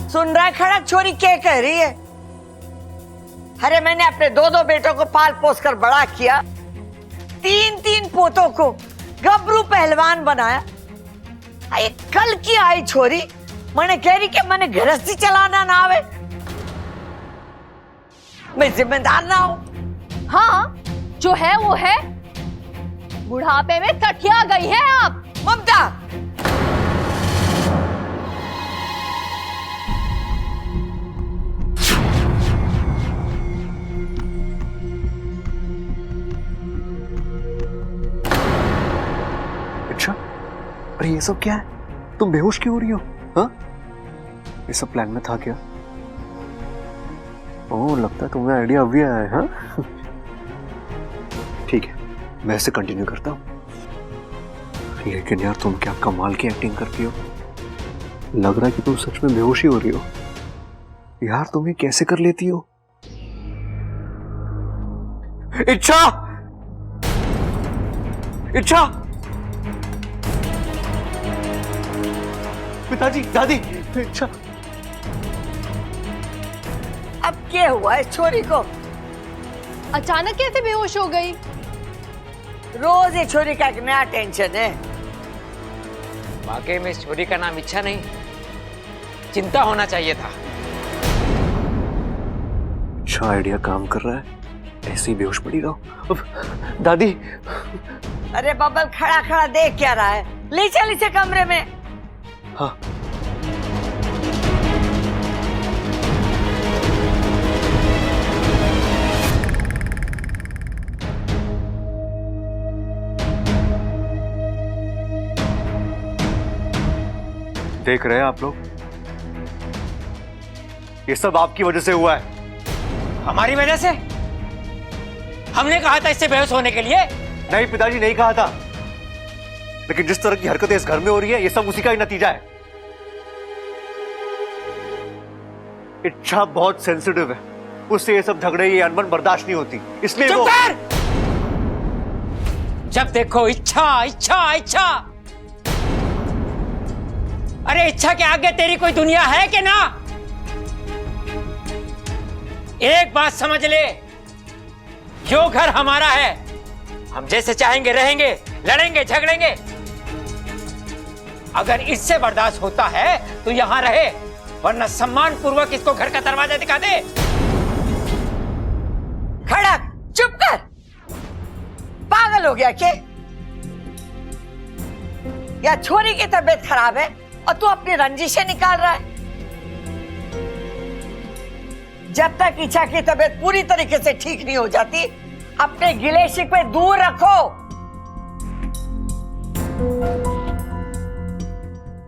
सुन रहा है खड़ा, छोरी क्या कह रही है? अरे मैंने अपने दो दो बेटों को पाल पोस कर बड़ा किया, तीन तीन पोतों को गबरू पहलवान बनाया। ये कल की आई छोरी मैंने कह रही कि मैंने गृहस्थी चलाना ना आवे, मैं जिम्मेदार ना हूं। हाँ, जो है वो है। बुढ़ापे में सठिया गई हैं आप। ममता, अच्छा, अरे ये सब क्या है? तुम बेहोश क्यों हो रही हो? हाँ, ये सब प्लान में था क्या? ओह, लगता है तुम्हें आइडिया अभी आया है। हाँ, ठीक है, मैं इसे कंटिन्यू करता हूँ। लेकिन यार तुम क्या कमाल की एक्टिंग करती हो। लग रहा है कि तुम सच में बेहोश ही हो रही हो। यार तुम ये कैसे कर लेती हो? इच्छा, इच्छा, पिताजी, दादी, इच्छा। अब क्या हुआ इस छोरी को? अचानक कैसे बेहोश हो गई? रोज ये छोरी का एक नया टेंशन है। वाकई में इस छोरी का नाम इच्छा नहीं, चिंता होना चाहिए था। अच्छा आइडिया काम कर रहा है, ऐसे ही बेहोश पड़ी रहो। अब, दादी। अरे बबल खड़ा खड़ा देख क्या रहा है? ले चल इसे कमरे में। हाँ। देख रहे हैं आप लोग, ये सब आपकी वजह से हुआ है। हमारी वजह से? हमने कहा था इससे बेहोश होने के लिए? नहीं पिताजी, नहीं कहा था, लेकिन जिस तरह की हरकतें इस घर में हो रही है, ये सब उसी का ही नतीजा है। इच्छा बहुत सेंसिटिव है, उससे ये सब झगड़े, ये अनबन बर्दाश्त नहीं होती, इसलिए चुप कर! जब देखो इच्छा इच्छा इच्छा। अरे इच्छा के आगे तेरी कोई दुनिया है कि ना? एक बात समझ ले, यो घर हमारा है, हम जैसे चाहेंगे रहेंगे, लड़ेंगे झगड़ेंगे। अगर इससे बर्दाश्त होता है तो यहां रहे, वरना सम्मान पूर्वक इसको घर का दरवाजा दिखा दे। खड़क, चुप कर। पागल हो गया क्या? या छोरी की तबीयत खराब है और तू अपनी रंजिशें निकाल रहा है? जब तक इच्छा की तबीयत पूरी तरीके से ठीक नहीं हो जाती, अपने गिले शिकवे दूर रखो।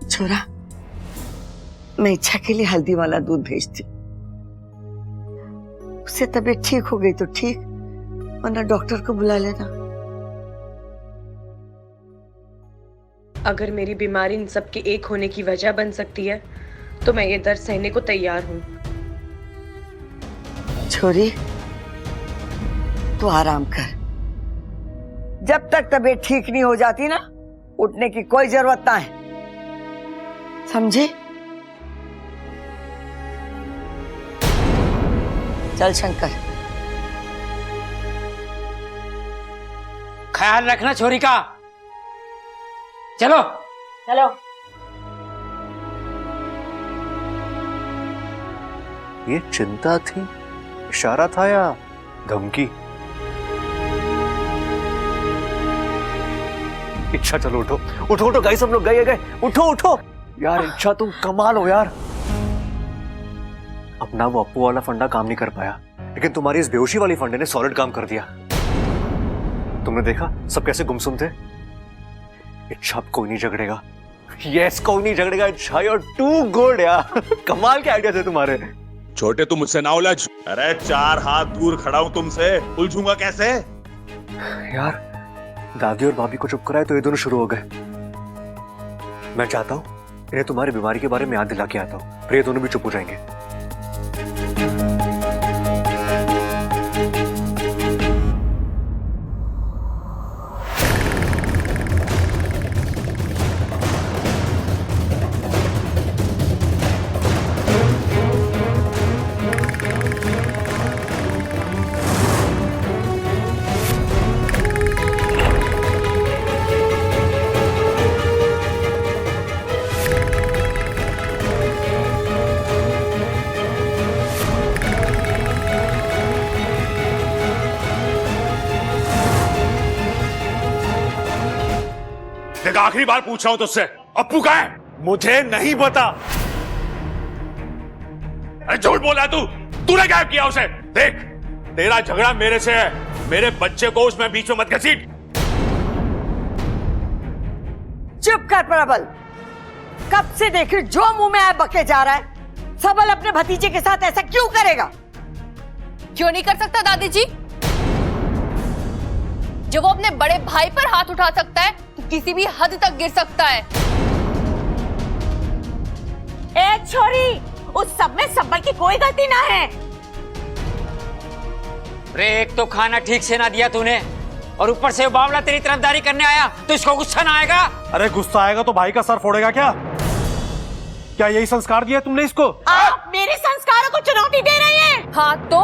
छोरा, मैं इच्छा के लिए हल्दी वाला दूध भेजती। उससे तबीयत ठीक हो गई तो ठीक, वरना डॉक्टर को बुला लेना। अगर मेरी बीमारी इन सब के एक होने की वजह बन सकती है तो मैं ये दर्द सहने को तैयार हूँ। छोरी, तू आराम कर। जब तक तबीयत ठीक नहीं हो जाती ना, उठने की कोई जरूरत ना है, समझे? चल शंकर। ख्याल रखना छोरी का। चलो चलो। ये चिंता थी, इशारा था या धमकी? इच्छा चलो उठो उठो उठो गाइस, सब लोग गए उठो उठो यार। इच्छा तुम कमाल हो यार। अपना वो अप्पू वाला फंडा काम नहीं कर पाया, लेकिन तुम्हारी इस बेहोशी वाली फंडे ने सॉलिड काम कर दिया। तुमने देखा सब कैसे गुमसुम थे। इच्छा अब कोई नहीं झगड़ेगा। यस, कोई नहीं झगड़ेगा। इच्छा you're too good यार। कमाल के आइडिया थे तुम्हारे। छोटे तुम मुझसे ना उलझ। अरे 4 हाथ दूर खड़ा हूं तुमसे, उलझूंगा कैसे? यार दादी और भाभी को चुप कराए तो ये दोनों शुरू हो गए। मैं चाहता हूं इन्हें तुम्हारी बीमारी के बारे में याद दिला के आता हूं, फिर ये दोनों भी चुप हो जाएंगे। आखिरी बार पूछ रहा हूं तुझसे, अप्पू कहाँ है? मुझे नहीं पता। अरे झूठ बोला तूने गायब किया उसे। देख, तेरा झगड़ा मेरे से है, मेरे बच्चे को उसमें बीच में मत घसीट। चुप कर प्रबल। कब से देखी जो मुंह में आए बके जा रहा है। सबल अपने भतीजे के साथ ऐसा क्यों करेगा? क्यों नहीं कर सकता दादी जी? जब वो अपने बड़े भाई पर हाथ उठा सकता है तो किसी भी हद तक गिर सकता है। ए छोरी, उस सब में सबल की कोई गलती ना है। रे, एक तो खाना ठीक से ना दिया तूने, और ऊपर से वो बावला तेरी तरफदारी करने आया तो इसको गुस्सा ना आएगा? अरे गुस्सा आएगा तो भाई का सर फोड़ेगा क्या? क्या यही संस्कार दिया तुमने इसको? आप मेरे संस्कारों को चुनौती दे रही हैं। हाँ तो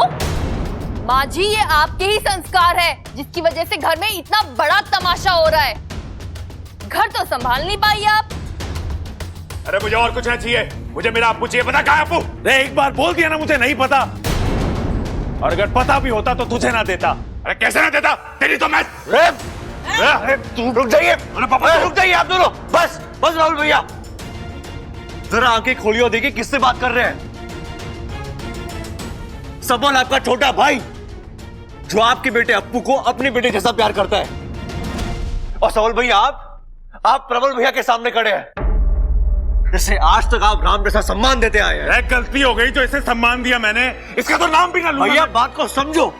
माँ जी, ये आपके ही संस्कार है जिसकी वजह से घर में इतना बड़ा तमाशा हो रहा है। घर तो संभाल नहीं पाई आप। अरे मुझे और कुछ नहीं चाहिए, मुझे मेरा अप्पू चाहिए। पता कहाँ है अप्पू? रे, एक बार बोल दिया ना मुझे नहीं पता, और अगर पता भी होता तो तुझे ना देता। अरे कैसे ना देता? तेरी तो मैं। अरे तुम रुक जाइए। अरे पापा रुक जाइए आप दोनों। बस बस राहुल भैया, जरा आंखें खोलिए और देखिए किससे बात कर रहे हैं। सबल आपका छोटा भाई, जो आपके बेटे अप्पू को अपने बेटे जैसा प्यार करता है। और सबल भैया आप प्रबल भैया के सामने खड़े हैं, जिसे आज तक आप राम जैसा सम्मान देते आए हैं। गलती हो गई तो इसे सम्मान दिया मैंने, इसका तो नाम भी ना लूंगा। भैया बात को समझो,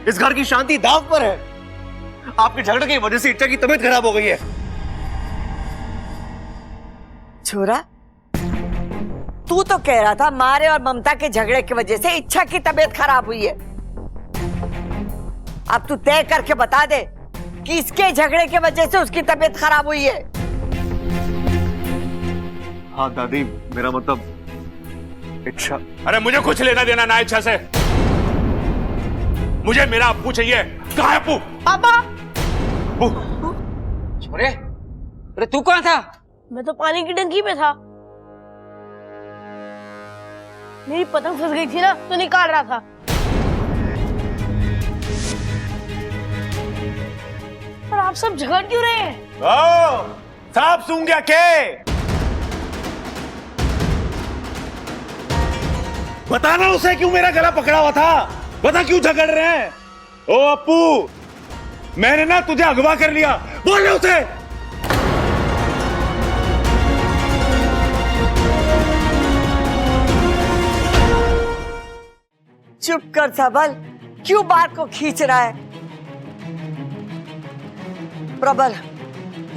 इस घर की शांति दांव पर है। आपके झगड़े की वजह से इच्छा की तबीयत खराब हो गई है। छोरा, तू तो कह रहा था मारे और ममता के झगड़े की वजह से इच्छा की तबीयत खराब हुई है। अब तू तय करके बता दे कि इसके झगड़े की वजह से उसकी तबीयत खराब हुई है। हाँ दादी, मेरा मतलब इच्छा। अरे मुझे कुछ लेना देना ना इच्छा से। मुझे मेरा अप्पू चाहिए। कहाँ है अप्पू? पापा अप्पू, छोरे, अरे तू कहाँ था? मैं तो पानी की टंकी में था। मेरी पतंग फंस गई थी ना, तो निकाल रहा था। पर आप सब झगड़ क्यों रहे हैं? ओ, सांप सूंघ गया के? बताना उसे क्यों मेरा गला पकड़ा हुआ था? बता क्यों झगड़ रहे हैं? ओ अप्पू, मैंने ना तुझे अगवा कर लिया, बोल रहे उसे। चुप कर सबल, क्यों बात को खींच रहा है? प्रबल,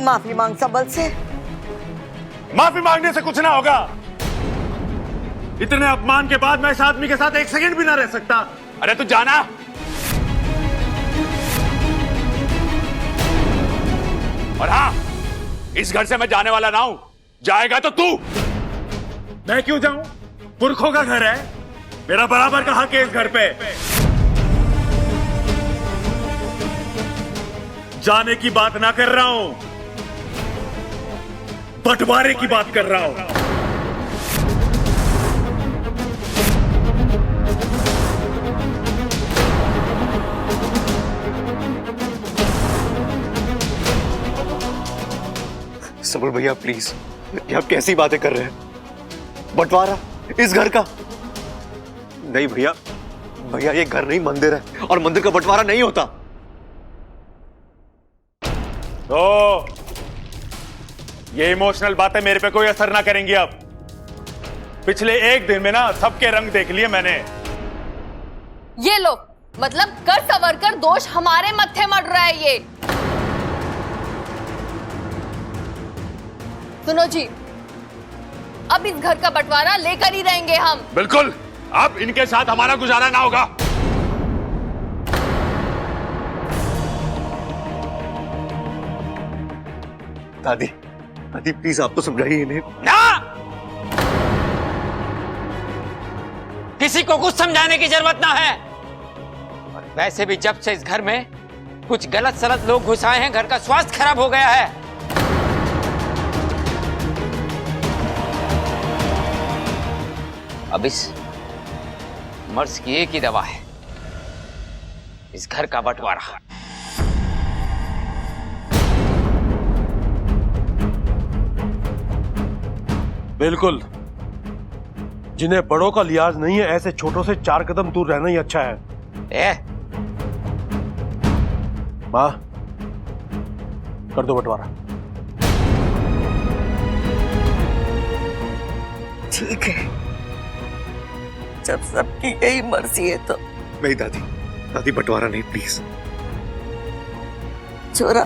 माफी मांग सबल से। माफी मांगने से कुछ ना होगा। इतने अपमान के बाद मैं इस आदमी के साथ एक सेकंड भी ना रह सकता। अरे तू जाना। और हाँ, इस घर से मैं जाने वाला ना हूं। जाएगा तो तू। मैं क्यों जाऊं? पुरखों का घर है, मेरा बराबर का हक है इस घर पे। जाने की बात ना कर रहा हूं, बंटवारे की बात कर रहा हूं। सबल भैया प्लीज, ये आप कैसी बातें कर रहे हैं? बंटवारा इस घर का? नहीं भैया, भैया ये घर नहीं मंदिर है, और मंदिर का बंटवारा नहीं होता। तो ये इमोशनल बातें मेरे पे कोई असर ना करेंगी अब। पिछले एक दिन में ना सबके रंग देख लिए मैंने। ये लो, मतलब कर सवर कर दोष हमारे मत्थे मड़ रहा है ये। सुनो जी, अब इस घर का बंटवारा लेकर ही रहेंगे हम। बिल्कुल, अब इनके साथ हमारा गुजारा ना होगा। दादी, दादी प्लीज आप तो समझाइए इन्हें। ना, किसी को कुछ समझाने की जरूरत ना है। और वैसे भी जब से इस घर में कुछ गलत सलत लोग घुस आए हैं, घर का स्वास्थ्य खराब हो गया है। अब इस मर्ज की एक ही दवा है, इस घर का बंटवारा। बिल्कुल, जिन्हें बड़ों का लिहाज नहीं है, ऐसे छोटों से 4 कदम दूर रहना ही अच्छा है। माँ, कर दो बंटवारा। ठीक है, जब सबकी यही मर्जी है तो। नहीं दादी, दादी बंटवारा नहीं प्लीज। छोरा,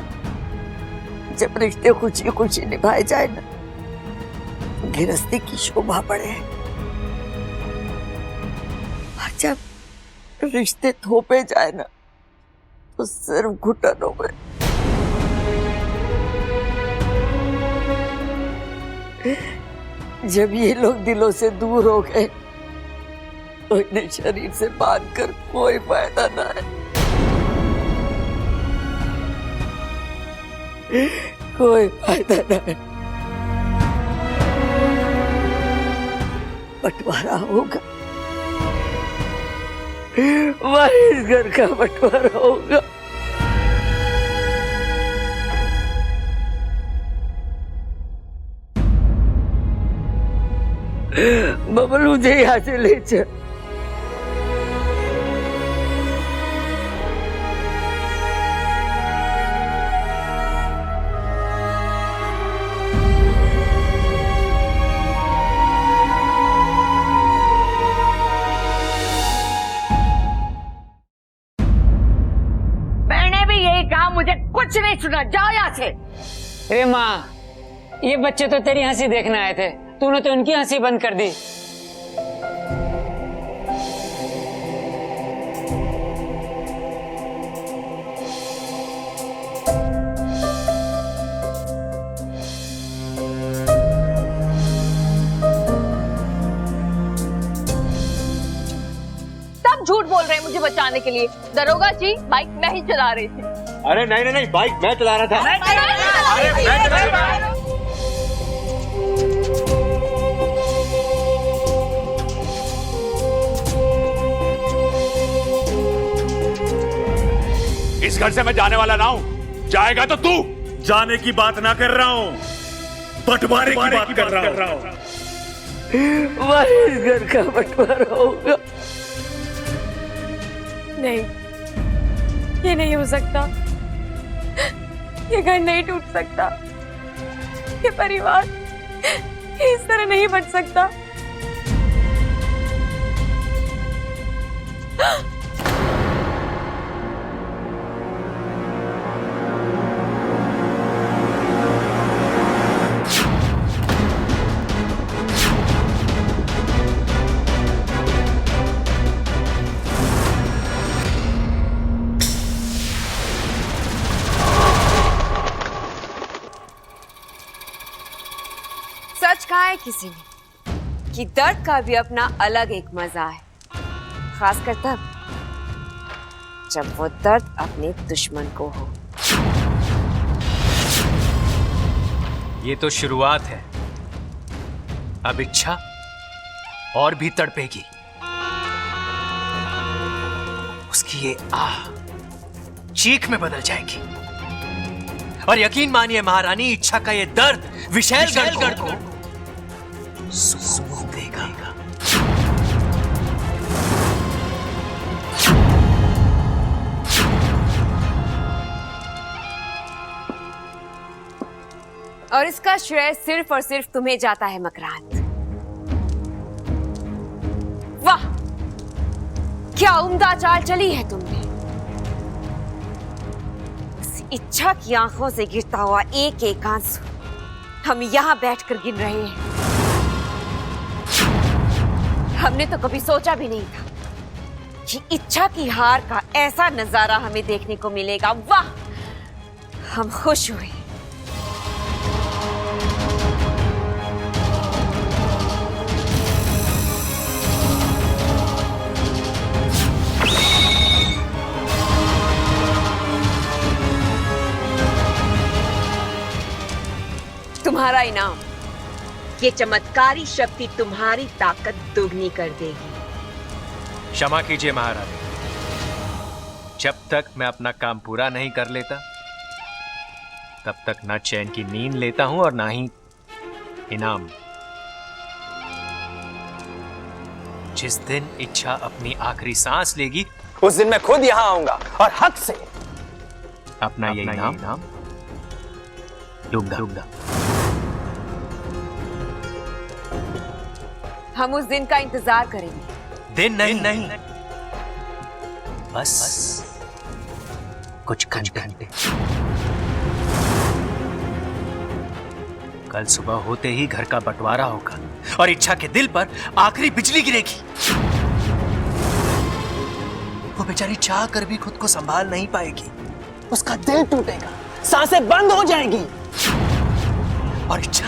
जब रिश्ते खुशी खुशी निभाए जाए ना, तो गृहस्थी की शोभा बढ़े। और जब रिश्ते थोपे जाए ना, तो सिर्फ घुटनों में। जब ये लोग दिलों से दूर हो गए, तो इन्हें शरीर से बांध कर कोई फायदा ना है। कोई फायदा ना है। बंटवारा होगा, वही इस घर का बंटवारा होगा। बबल, मुझे यहाँ से ले चल। मैंने भी यही कहा, मुझे कुछ नहीं सुना। जाओ यहाँ से। अरे माँ, ये बच्चे तो तेरी हंसी देखने आए थे, तूने तो इनकी हंसी बंद कर दी। सब झूठ बोल रहे हैं, मुझे मुझे बचाने के लिए। दरोगा जी, बाइक मैं ही चला रही थी। अरे नहीं नहीं नहीं, बाइक मैं चला रहा था। अरे मैं चला रहा था। इस घर से मैं जाने वाला ना हूं। जाएगा तो तू। जाने की बात ना कर रहा हूँ, बंटवारे की बात कर रहा हूँ। इस घर का बंटवारा होगा। नहीं, ये नहीं हो सकता। ये घर नहीं टूट सकता। ये परिवार इस तरह नहीं बच सकता। सच कहा है किसी ने कि दर्द का भी अपना अलग एक मजा है, खासकर तब जब वो दर्द अपने दुश्मन को हो। ये तो शुरुआत है, अब इच्छा और भी तड़पेगी। उसकी ये आह चीख में बदल जाएगी। और यकीन मानिए महारानी, इच्छा का ये दर्द विशैलगढ़ को सूख देगा। और इसका श्रेय सिर्फ और सिर्फ तुम्हें जाता है मकरांत। वाह, क्या उम्दा चाल चली है तुमने। उस इच्छा की आंखों से गिरता हुआ एक एक आंसू हम यहां बैठकर गिन रहे हैं। हमने तो कभी सोचा भी नहीं था कि इच्छा की हार का ऐसा नजारा हमें देखने को मिलेगा। वाह, हम खुश हुए। तुम्हारा इनाम, ये चमत्कारी शक्ति तुम्हारी ताकत दोगुनी कर देगी। क्षमा कीजिए महारानी, जब तक मैं अपना काम पूरा नहीं कर लेता तब तक ना चैन की नींद लेता हूं और ना ही इनाम। जिस दिन इच्छा अपनी आखिरी सांस लेगी उस दिन मैं खुद यहां आऊंगा और हक से अपना ये इनाम लूंगा। हम उस दिन का इंतजार करेंगे। दिन नहीं, बस कुछ घंटे। कल सुबह होते ही घर का बंटवारा होगा और इच्छा के दिल पर आखिरी बिजली गिरेगी। वो बेचारी चाह कर भी खुद को संभाल नहीं पाएगी। उसका दिल टूटेगा, सांसें बंद हो जाएगी और इच्छा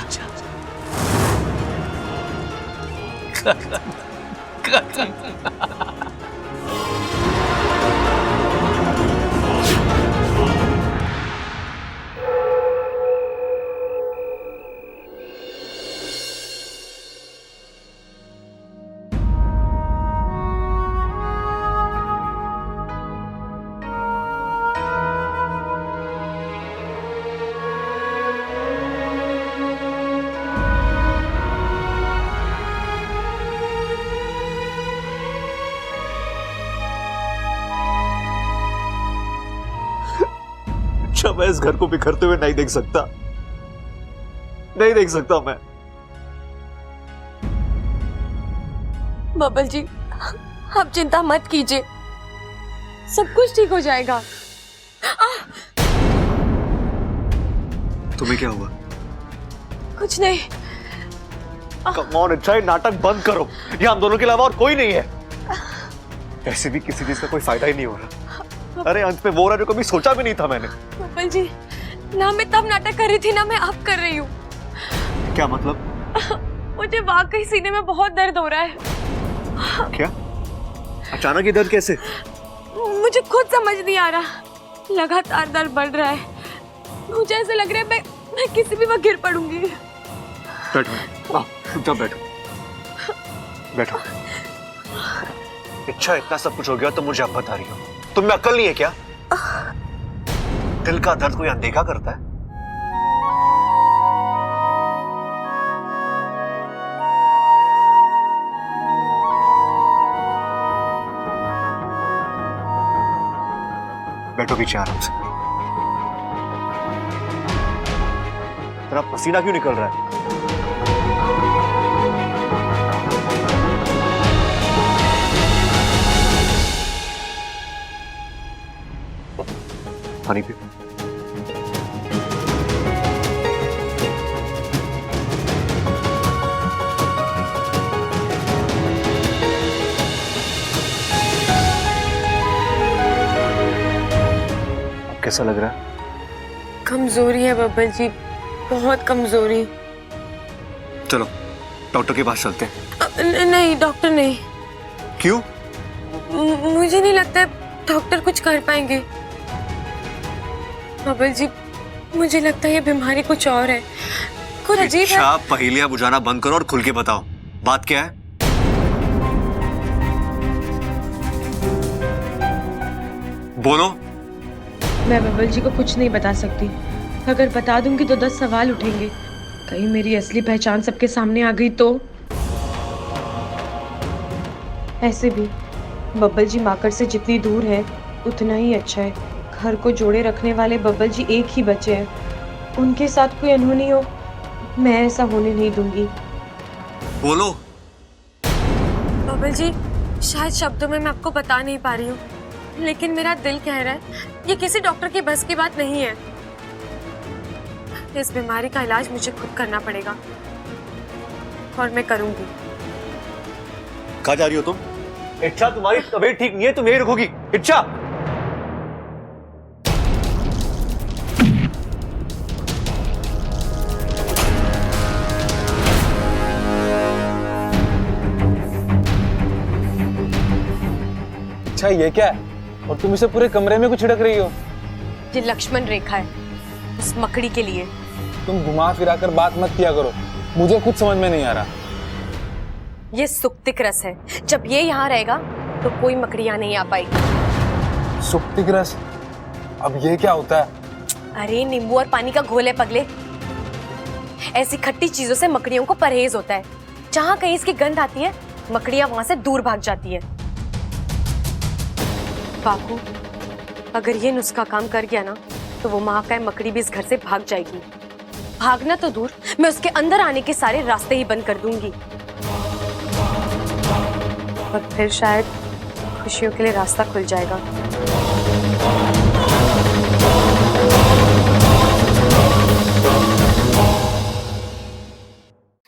मैं इस घर को बिखरते हुए नहीं देख सकता मैं। बबल जी, आप चिंता मत कीजिए, सब कुछ ठीक हो जाएगा। तुम्हें क्या हुआ? कुछ नहीं। कम ऑन इच्छा, ये नाटक बंद करो। यहाँ हम दोनों के अलावा और कोई नहीं है। ऐसे भी किसी चीज का कोई फायदा ही नहीं हो रहा। अरे अंत में वो रहा जो कभी सोचा भी नहीं था मैंने। बबल जी, ना मैं तब नाटक कर रही थी ना मैं अब कर रही हूँ। क्या मतलब? मुझे वाकई सीने में बहुत दर्द हो रहा है। क्या? अचानक ये दर्द कैसे? मुझे खुद समझ नहीं आ रहा। लगातार दर्द बढ़ रहा है। मुझे ऐसा लग रहा है मैं किसी भी वक्त गिर पड़ूंगी। बैठो, चुपचाप बैठो, बैठो। इच्छा, इतना सब कुछ हो गया तो मुझे अब बता रही हो, तुम में अक्ल नहीं है क्या? दिल का दर्द कोई अनदेखा करता है? बैठो पीछे आराम से। तेरा पसीना क्यों निकल रहा है? पानी पियो। अब कैसा लग रहा है? कमजोरी है बब्बल जी, बहुत कमजोरी। चलो डॉक्टर के पास चलते हैं। नहीं डॉक्टर नहीं। क्यों? मुझे नहीं लगता डॉक्टर कुछ कर पाएंगे। बब्बल जी, मुझे लगता है ये बीमारी कुछ और है, कुछ अजीब है। अच्छा, पहेलियां बुझाना बंद करो और खुल के बताओ, बात क्या है? बोलो। मैं बब्बल जी को कुछ नहीं बता सकती। अगर बता दूंगी तो 10 सवाल उठेंगे। कहीं मेरी असली पहचान सबके सामने आ गई तो? ऐसे भी बब्बल जी माकर से जितनी दूर है उतना ही अच्छा है। घर को जोड़े रखने वाले बब्बल जी एक ही बचे हैं। उनके साथ कोई अनहोनी हो, मैं ऐसा होने नहीं दूंगी। बोलो। बब्बल जी, शायद शब्दों में मैं आपको बता नहीं पा रही हूँ, लेकिन मेरा दिल कह रहा है ये किसी डॉक्टर की बस की बात नहीं है। इस बीमारी का इलाज मुझे खुद करना पड़ेगा और मैं करूंगी। कहाँ जा रही हो तुम? इच्छा, तुम्हारी तबीयत ठीक नहीं है, तुम यही रुकोगी? इच्छा, अच्छा ये क्या है? और तुम इसे पूरे कमरे में कुछ छिड़क रही हो? ये लक्ष्मण रेखा है उस मकड़ी के लिए। तुम घुमा फिरा कर बात मत किया करो, मुझे कुछ समझ में नहीं आ रहा। ये सुक्तिक रस है, जब ये यहाँ रहेगा तो कोई मकड़ियाँ नहीं आ पाएगी। सुक्तिक रस? अब ये क्या होता है? अरे नींबू और पानी का घोल है पगले। ऐसी खट्टी चीजों से मकड़ियों को परहेज होता है। जहाँ कहीं इसकी गंध आती है, मकड़ियाँ वहां से दूर भाग जाती है। बापू, अगर ये नुस्खा काम कर गया ना तो वो महाकाय मकड़ी भी इस घर से भाग जाएगी। भागना तो दूर, मैं उसके अंदर आने के सारे रास्ते ही बंद कर दूंगी और फिर शायद खुशियों के लिए रास्ता खुल जाएगा।